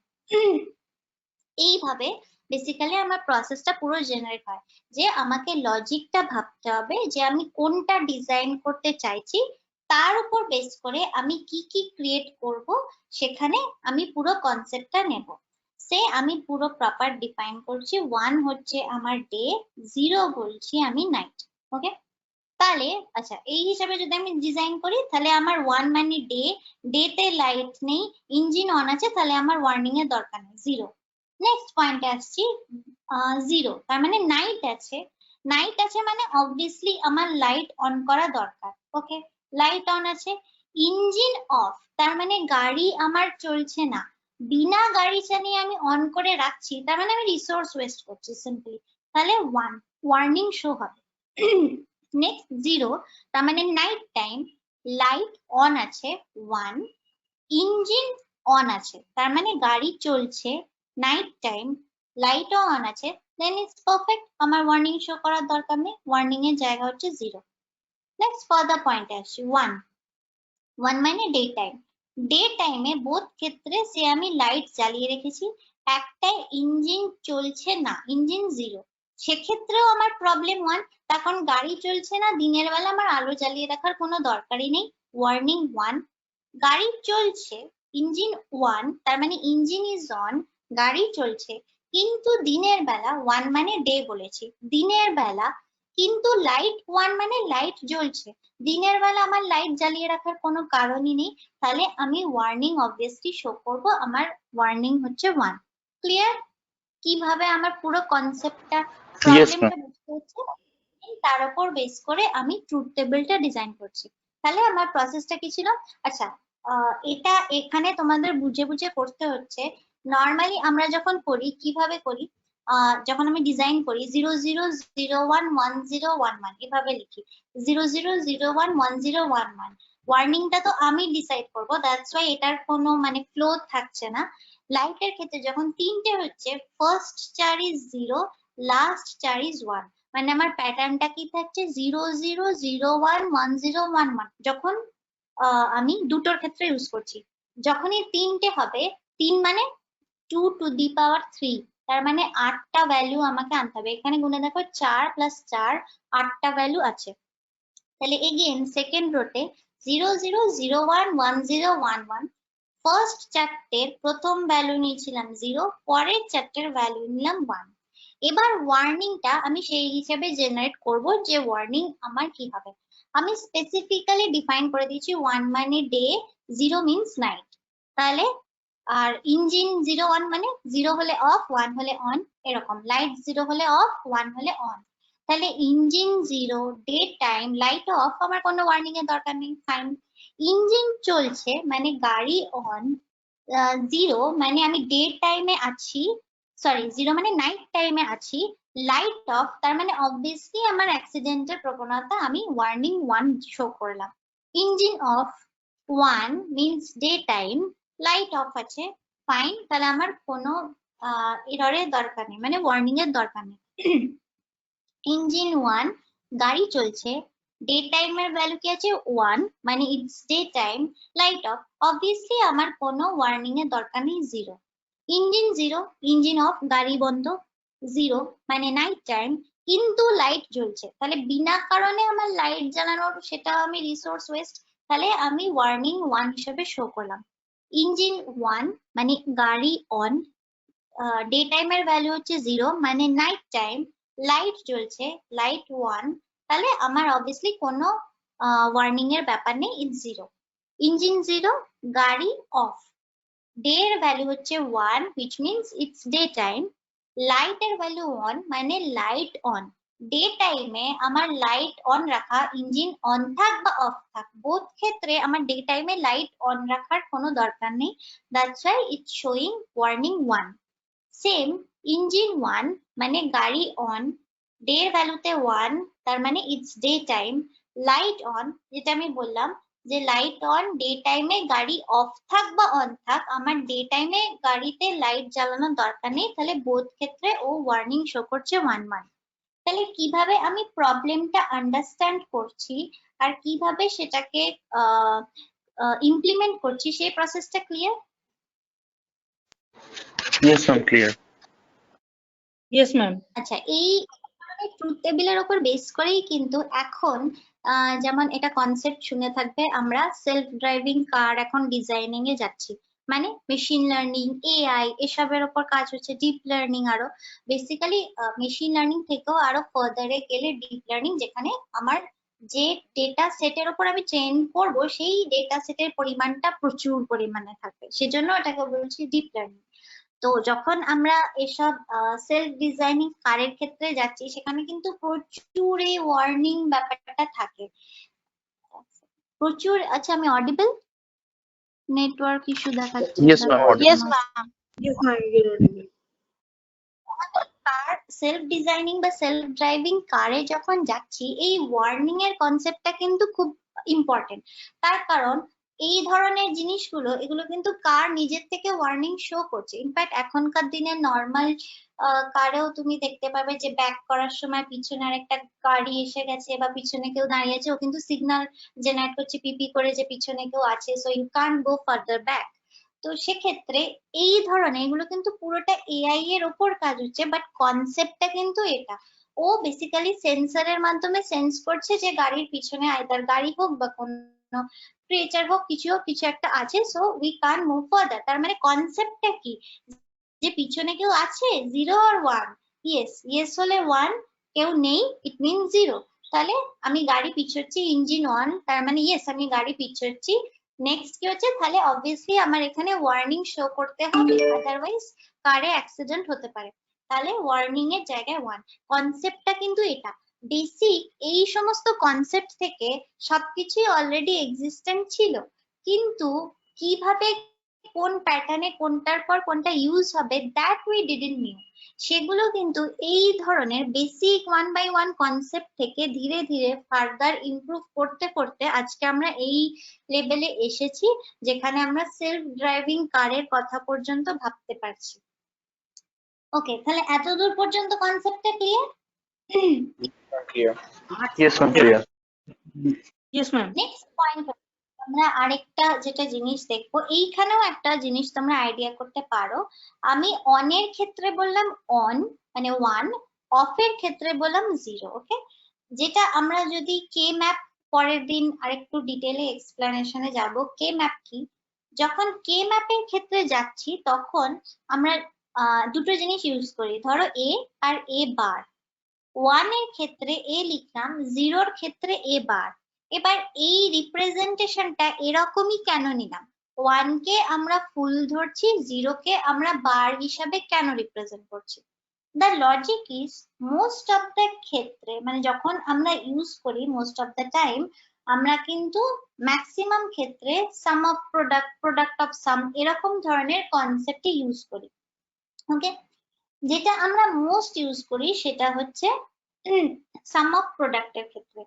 এইভাবে বেসিক্যালি আমার প্রসেসটা পুরো জেনারেট হয়, যে আমাকে লজিকটা ভাবতে হবে যে আমি কোনটা ডিজাইন করতে চাইছি, তার উপর বেস করে আমি কি কি ক্রিয়েট করব, সেখানে আমি পুরো কনসেপ্টটা নেব। সে আমি পুরো প্রপার ডিফাইন করছি, 1 হচ্ছে আমার ডে, 0 বলছি আমি নাইট। ওকে, তাহলে আচ্ছা এই হিসাবে যদি আমি ডিজাইন করি তাহলে আমার 1 মানে ডে, ডেতে লাইট নেই, ইঞ্জিন অন আছে, তাহলে আমার ওয়ার্নিং এর দরকার নেই, 0। নেক্সট পয়েন্টে আসছি, 0 তার মানে নাইট আছে, নাইট আছে মানে অবভিয়াসলি আমার লাইট অন করা দরকার। ওকে, লাইট অন আছে, ইঞ্জিন অফ তার মানে গাড়ি আমার চলছে না, বিনা গাড়ি চালিয়ে আমি অন করে রাখছি, তার মানে আমি রিসোর্স ওয়েস্ট করছি সিম্পলি, তাহলে 1 ওয়ার্নিং শো হবে। নেক্সট 0 তার মানে নাইট টাইম, লাইট অন আছে 1, ইঞ্জিন অন আছে তার মানে গাড়ি চলছে, নাইট টাইম, লাইটও অন আছে, দেন ইটস পারফেক্ট, আমার ওয়ার্নিং শো করার দরকার নেই, ওয়ার্নিং এর জায়গা হচ্ছে 0। নেক্সট ফার্দার পয়েন্টে আসছি, 1 মানে ডে টাইম, ডে টাইমে বোথ ক্ষেত্রে সে আমি লাইট জ্বালিয়ে রেখেছি, একটা ইঞ্জিন চলছে না, ইঞ্জিন 0, সেক্ষেত্রেও আমার প্রবলেম 1, তখন গাড়ি চলছে না, দিনের বেলা আমার আলো জ্বালিয়ে রাখার কোনো দরকারই নেই, ওয়ার্নিং 1। গাড়ি চলছে, ইঞ্জিন 1 তার মানে ইঞ্জিন ইজ অন, গাড়ি চলছে, কিন্তু দিনের বেলা, 1 মানে ডে বলেছি, দিনের বেলা, কিন্তু লাইট 1 মানে লাইট জ্বলছে, দিনের বেলা আমার লাইট জ্বালিয়ে রাখার কোনো কারণই নেই, তাহলে আমি ওয়ার্নিং অবভিয়াসলি শো করব, আমার ওয়ার্নিং হচ্ছে 1। ক্লিয়ার কিভাবে আমার পুরো কনসেপ্টটা, প্রবলেমটা বুঝতে হচ্ছে, তার উপর বেস করে আমি ট্রুথ টেবিলটা ডিজাইন করছি। তাহলে আমার প্রসেসটা কি ছিল, আচ্ছা এটা এখানে তোমাদের বুঝে বুঝে করতে হচ্ছে। নর্মালি আমরা যখন করি কিভাবে করি, যখন আমি ডিজাইন করি 00011011 এভাবে লিখি, 00011011, ওয়ার্নিংটা তো আমি ডিসাইড করব, দ্যাটস ওয়াই এটার কোনো মানে ফ্লো থাকছে না। লাইটের ক্ষেত্রে যখন 3টে হচ্ছে, ফার্স্ট চার ইজ 0, লাস্ট চার ইজ 1, মানে আমার প্যাটার্নটা কি থাকছে 00011011, যখন আমি দুটোর ক্ষেত্রে ইউজ করছি। যখনই 3টে হবে, 3 মানে 2 টু দি পাওয়ার 3, তার মানে 8টা ভ্যালু আমাকে আনতে হবে, এখানে গুণে দেখো 4 + 4, 8টা ভ্যালু আছে। তাহলে এগেইন সেকেন্ড রোতে 00011011, ফার্স্ট চারটের প্রথম ভ্যালু নিয়েছিলাম 0, পরের চারটের ভ্যালু নিলাম 1। এবার ওয়ার্নিংটা আমি সেই হিসেবে জেনারেট করব, যে ওয়ার্নিং আমার কি হবে, আমি স্পেসিফিক্যালি ডিফাইন করে দিয়েছি, 1 মানে ডে, 0 মিন্স নাইট, তাহলে আর ইঞ্জিন 01 মানে 0 হলে অফ, 1 হলে অন, এরকম লাইট 0 হলে অফ, 1 হলে অন, তাহলে engine 0, day time, light off, আমার কোনো ওয়ার্নিং এর দরকার নেই, ফাইন। ইঞ্জিন চলছে মানে গাড়ি অন, 0 মানে আমি ডে টাইমে আছি, সরি 0 মানে নাইট টাইমে আছি, লাইট অফ তার মানে অবভিয়াসলি আমার অ্যাক্সিডেন্টের প্রবণতা, আমি ওয়ার্নিং 1 শো করলাম। Engine of 1 means day time, light off আছে, ফাইন, তাহলে আমার কোনো এররের দরকার নেই, মানে ওয়ার্নিং এর দরকার নেই। ইঞ্জিন 1, গাড়ি চলছে, ডে টাইমের ভ্যালু কি আছে 1, মানে it's day time, light off, obviously আমার কোনো ওয়ার্নিং এর দরকার নেই, 0। ইঞ্জিন 0, ইঞ্জিন অফ, গাড়ি বন্ধ, 0 মানে নাইট টাইম, কিন্তু লাইট জ্বলছে, তাহলে বিনা কারণে আমার লাইট জ্বালানোর, সেটা আমি রিসোর্স ওয়েস্ট, তাহলে আমি ওয়ার্নিং 1 হিসেবে শো করলাম। ইঞ্জিন 1 মানে গাড়ি অন, ডে টাইমের ভ্যালু হচ্ছে 0, মানে নাইট টাইম, লাইট জ্বলছে, লাইট 1, তাহলে আমার অবভিয়াসলি কোনো ওয়ার্নিং এর ব্যাপার নেই, ইটস 0। ইঞ্জিন 0, গাড়ি অফ, ডে এর ভ্যালু হচ্ছে 1, which means it's day time, light এর ভ্যালু 1, মানে লাইট অন, ডে টাইমে আমার লাইট অন রাখা, ইঞ্জিন অন থাক বা অফ থাক, বোথ ক্ষেত্রে আমার ডে টাইমে লাইট অন রাখার কোনো দরকার নেই, that's why it's showing warning 1। Same engine 1 মানে গাড়ি অন, ডে এর ভ্যালুতে 1, তার মানে it's day time, light on, যেটা আমি বললাম যে লাইট অন, ডে টাইমে গাড়ি অফ থাক বা অন থাক, আমার ডে টাইমে গাড়িতে লাইট জ্বালানোর দরকার নেই, তাহলে বোথ ক্ষেত্রে ও ওয়ার্নিং শো করছে 1। তাহলে কিভাবে আমি প্রবলেমটা আন্ডারস্ট্যান্ড করছি আর কিভাবে সেটাকে ইমপ্লিমেন্ট করছি, সেই প্রসেসটা clear? Yes, ma'am, clear. Yes, ma'am. আচ্ছা, এই ট্রুথ টেবিলের উপর বেস করেই কিন্তু এখন যেমন এটা কনসেপ্ট শুনে থাকবে, আমরা সেলফ ড্রাইভিং কার এখন ডিজাইনিং এ যাচ্ছি। মানে মেশিন লার্নিং, এআই এসবের ওপর কাজ হচ্ছে, ডিপ লার্নিং আরো বেসিক্যালি মেশিন লার্নিং থেকেও আরো ফার্দারে গেলে ডিপ লার্নিং, যেখানে আমার যে ডেটা সেটের ওপর আমি ট্রেন করব সেই ডেটা সেটের পরিমাণটা প্রচুর পরিমাণে থাকবে, সেজন্য এটাকে বলছি ডিপ লার্নিং। তো যখন আমরা এসব সেলফ ডিজাইনিং কারের ক্ষেত্রে যাচ্ছি, সেখানে কিন্তু প্রচুর এই ওয়ার্নিং ব্যাপারটা থাকে প্রচুর। আচ্ছা, আমি অডিবল? নেটওয়ার্ক ইস্যু দেখাচ্ছে। Yes, ma'am, audible. Yes, ma'am. কার সেলফ ডিজাইনিং বা সেলফ ড্রাইভিং কারে যখন যাচ্ছি, এই ওয়ার্নিং এর কনসেপ্টটা কিন্তু খুব ইম্পর্টেন্ট। তার কারণ এই ধরনের জিনিসগুলো, এগুলো কিন্তু কার নিজের থেকে ওয়ার্নিং শো করছে। ইনফ্যাক্ট এখনকার দিনে নর্মাল কারেও তুমি দেখতে পাবে যে ব্যাক করার সময় পিছনে আর একটা গাড়ি এসে গেছে বা পিছনে কেউ দাঁড়িয়ে আছে, ও কিন্তু সিগন্যাল জেনারেট করছে পিপি করে যে পিছনে কেউ আছে, so you can't go further back. তো সেক্ষেত্রে এই ধরনের এগুলো কিন্তু পুরোটা এআই এর ওপর কাজ হচ্ছে, বাট কনসেপ্টটা কিন্তু এটা। ও বেসিক্যালি সেন্সরের মাধ্যমে সেন্স করছে যে গাড়ির পিছনে আইদার গাড়ি হোক বা কোনো ক্রিয়েচার হোক, কিছু একটা আছে, সো উই কান মুভ ফার্দার। তার মানে কনসেপ্টটা কি, যে পিছনে কেউ আছে, 0 আর 1। ইয়েস হলে 1, কেউ নেই ইট মিন 0। তাহলে আমি গাড়ি পিছোচ্ছি, ইঞ্জিন অন, তার মানে ইয়েস আমি গাড়ি পিছোচ্ছি। নেক্সট কি হচ্ছে, তাহলে অবভিয়াসলি আমার এখানে ওয়ার্নিং শো করতে হবে, আদারওয়াইজ কারে অ্যাক্সিডেন্ট হতে পারে। তাহলে ওয়ার্নিং এর জায়গায় 1। কনসেপ্টটা কিন্তু এটা বেসিক। এই সমস্ত কনসেপ্ট থেকে সবকিছুই অলরেডি এক্সিস্টেন্ট ছিল, কিন্তু কিভাবে কোন প্যাটার্নে কোনটার পর কোনটা ইউজ হবে, দ্যাট উই ডিডন্ট নিউ। সেগুলো কিন্তু এই ধরনের বেসিক 1 by 1 কনসেপ্ট থেকে ধীরে ধীরে ফার্দার ইমপ্রুভ করতে করতে আজকে আমরা এই লেভেলে এসেছি, যেখানে আমরা সেলফ ড্রাইভিং কারের কথা পর্যন্ত ভাবতে পারছি। ওকে, তাহলে এতদূর পর্যন্ত কনসেপ্টটা clear? Yes, ma'am, clear. Yes, ma'am. Next point আমরা আরেকটা যেটা জিনিস দেখবো, এইখানেও একটা জিনিস তোমরা আইডিয়া করতে পারো। আমি অন এর ক্ষেত্রে বললাম অন মানে 1, অফ এর ক্ষেত্রে বললাম 0। ওকে, যেটা আমরা যদি কে ম্যাপ পরের দিন আরেকটু ডিটেইলে এক্সপ্লেনেশনে যাব, কে ম্যাপ কি। যখন কে ম্যাপের ক্ষেত্রে যাচ্ছি তখন আমরা দুটো জিনিস ইউজ করি, ধরো এ আর এ বার। 1 এর ক্ষেত্রে এ লিখলাম, 0 এর ক্ষেত্রে এ বার। এবার এই রিপ্রেজেন্টেশনটা এরকমই কেন নিলাম, 1 কে আমরা ফুল ধরছি, 0 কে আমরা বার হিসাবে কেন রিপ্রেজেন্ট করছি? The logic is, most of the ক্ষেত্রে মানে যখন আমরা ইউজ করি, মোস্ট অফ দ্য টাইম আমরা কিন্তু ম্যাক্সিমাম ক্ষেত্রে সাম অফ প্রোডাক্ট অফ সাম এরকম ধরনের কনসেপ্টে ইউজ করি। ওকে, যেটা আমরা মোস্ট ইউজ করি সেটা হচ্ছে সাম অফ প্রোডাক্টের ক্ষেত্রে।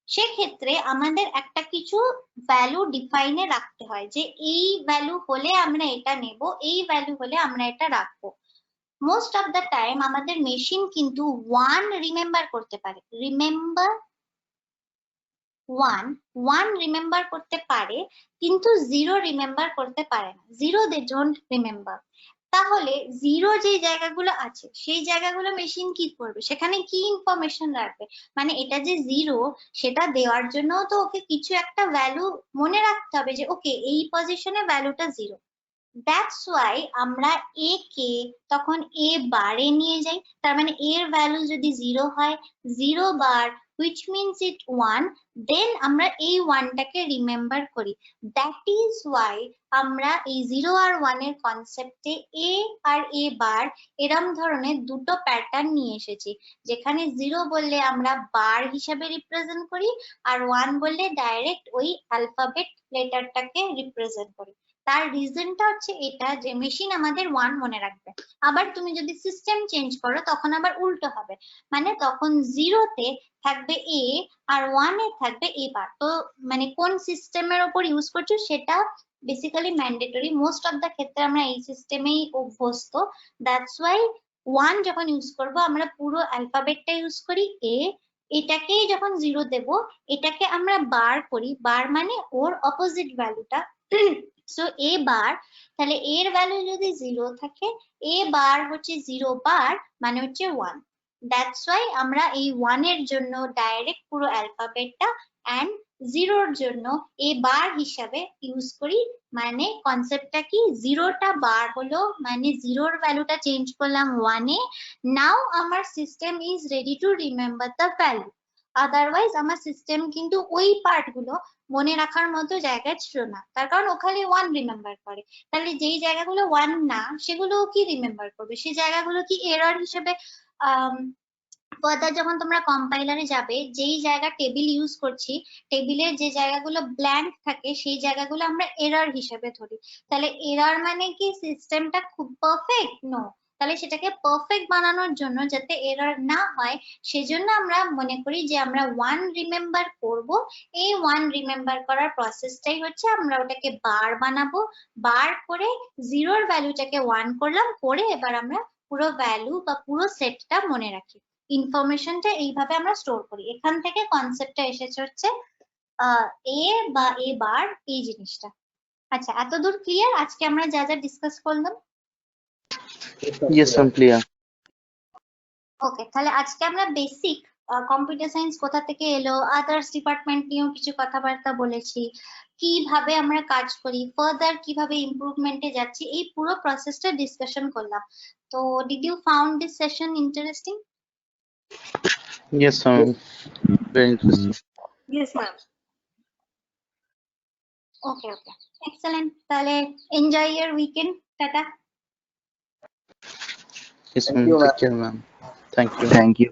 সেক্ষেত্রে আমাদের একটা কিছু ভ্যালু ডিফাইনে রাখতে হয়, যে এই ভ্যালু হলে আমরা এটা নেব, এই ভ্যালু হলে আমরা এটা রাখবো। মোস্ট অফ দ্য টাইম আমাদের মেশিন কিন্তু 1 রিমেম্বার করতে পারে, রিমেম্বার 1 রিমেম্বার করতে পারে, কিন্তু 0 রিমেম্বার করতে পারে না। 0 দে ডোন্ট রিমেম্বার। তাহলে 0 যে জায়গাগুলো আছে সেই জায়গাগুলো মেশিন কি করবে, সেখানে কি ইনফরমেশন রাখবে? মানে এটা যে 0 সেটা দেওয়ার জন্য তো ওকে কিছু একটা ভ্যালু মনে রাখতে হবে, যে ওকে এই পজিশনে ভ্যালুটা 0। দ্যাটস ওয়াই আমরা এ কে তখন এ বারে নিয়ে যাই। তার মানে এর ভ্যালু যদি 0 হয়, 0 বার which means it 1, দেন আমরা এই 1 টাকে রিমেম্বার করি। দ্যাট ইজ ওয়াই আমরা এই 0 আর 1 এর কনসেপ্টে এ আর এ বার এরম ধরনের দুটো প্যাটার্ন নিয়ে এসেছি, যেখানে 0 বললে আমরা বার হিসাবে রিপ্রেজেন্ট করি, আর 1 বললে ডাইরেক্ট ওই অ্যালফাবেট লেটারটাকে রিপ্রেজেন্ট করি। তার রিজনটা হচ্ছে এটা, যে মেশিন আমাদের 1 মনে রাখবে। আবার তুমি যদি সিস্টেম চেঞ্জ করো তখন আবার উল্টো হবে, মানে তখন 0 তে থাকবে এ আর 1 এ থাকবে এ বার। তো মানে কোন সিস্টেমের উপর ইউজ করছো সেটা basically mandatory. Most of the ক্ষেত্রে আমরা এই সিস্টেমেই অভ্যস্ত। দ্যাটস ওয়াই 1 যখন ইউজ করব আমরা পুরো অ্যালফাবেটটা ইউজ করি, এ, এটাকেই যখন 0 দেব এটাকে আমরা বার করি, বার মানে ওর অপোজিট ভ্যালুটা। সো এ বার, তাহলে এর ভ্যালু যদি 0 থাকে, এ বার হচ্ছে 0 বার মানে হচ্ছে 1। দ্যাটস ওয়াই আমরা এই 1 এর জন্য ডাইরেক্ট পুরো অ্যালফাবেটটা অ্যান্ড 0 এর জন্য এ বার হিসাবে ইউজ করি। মানে কনসেপ্টটা কি, 0টা বার হলো মানে 0 ভ্যালুটা চেঞ্জ করলাম 1 এ। নাও আমার system is ready to remember the value. Otherwise আমার সিস্টেম কিন্তু ওই পার্ট গুলো মনে রাখার মতো জায়গায় ছিল না, তার কারণ ওখানে 1 রিমেম্বার করে। তাহলে যেই জায়গাগুলো 1 না সেগুলো কি রিমেম্বার করবে, সেই জায়গাগুলো কি এরর হিসেবে ফার্দার যখন তোমরা কম্পাইলারে যাবে, যেই জায়গা টেবিল ইউজ করছি, টেবিলে যে জায়গাগুলো ব্ল্যাঙ্ক থাকে সেই জায়গাগুলো আমরা এরর হিসেবে ধরি। তাহলে এরর মানে কি সিস্টেমটা খুব পারফেক্ট? নো। তাহলে সেটাকে পারফেক্ট বানানোর জন্য, যাতে এরর না হয়, সেজন্য আমরা মনে করি যে আমরা 1 রিমেম্বার করব। এই 1 রিমেম্বার করার প্রসেসটাই হচ্ছে আমরা ওটাকে বার বানাবো। বার করে 0 এর ভ্যালুটাকে 1 করলাম, করে এবার আমরা পুরো ভ্যালু বা পুরো সেটটা মনে রাখি। ইনফরমেশনটা এইভাবে আমরা স্টোর করি। এখান থেকে কনসেপ্টটা এসেছে হচ্ছে এ বা এ বার, এই জিনিসটা। আচ্ছা, এতদূর ক্লিয়ার? আজকে আমরা যা যা ডিসকাস করলাম। Yes ma'am, clear. ওকে, তাহলে আজকে আমরা বেসিক কম্পিউটার সায়েন্স কোথা থেকে এলো, আদার্স ডিপার্টমেন্ট নিয়েও কিছু কথাবার্তা বলেছি, কিভাবে আমরা কাজ করি, ফার্দার কিভাবে ইমপ্রুভমেন্টে যাচ্ছি, এই পুরো প্রসেসটা ডিসকাশন করলাম। তো did you found this session interesting? Yes ma'am, very interesting. Yes, ma'am. Okay okay, excellent. তাহলে enjoy your weekend. Ta-ta. Yes ma'am, take care ma'am. Thank you. Thank you.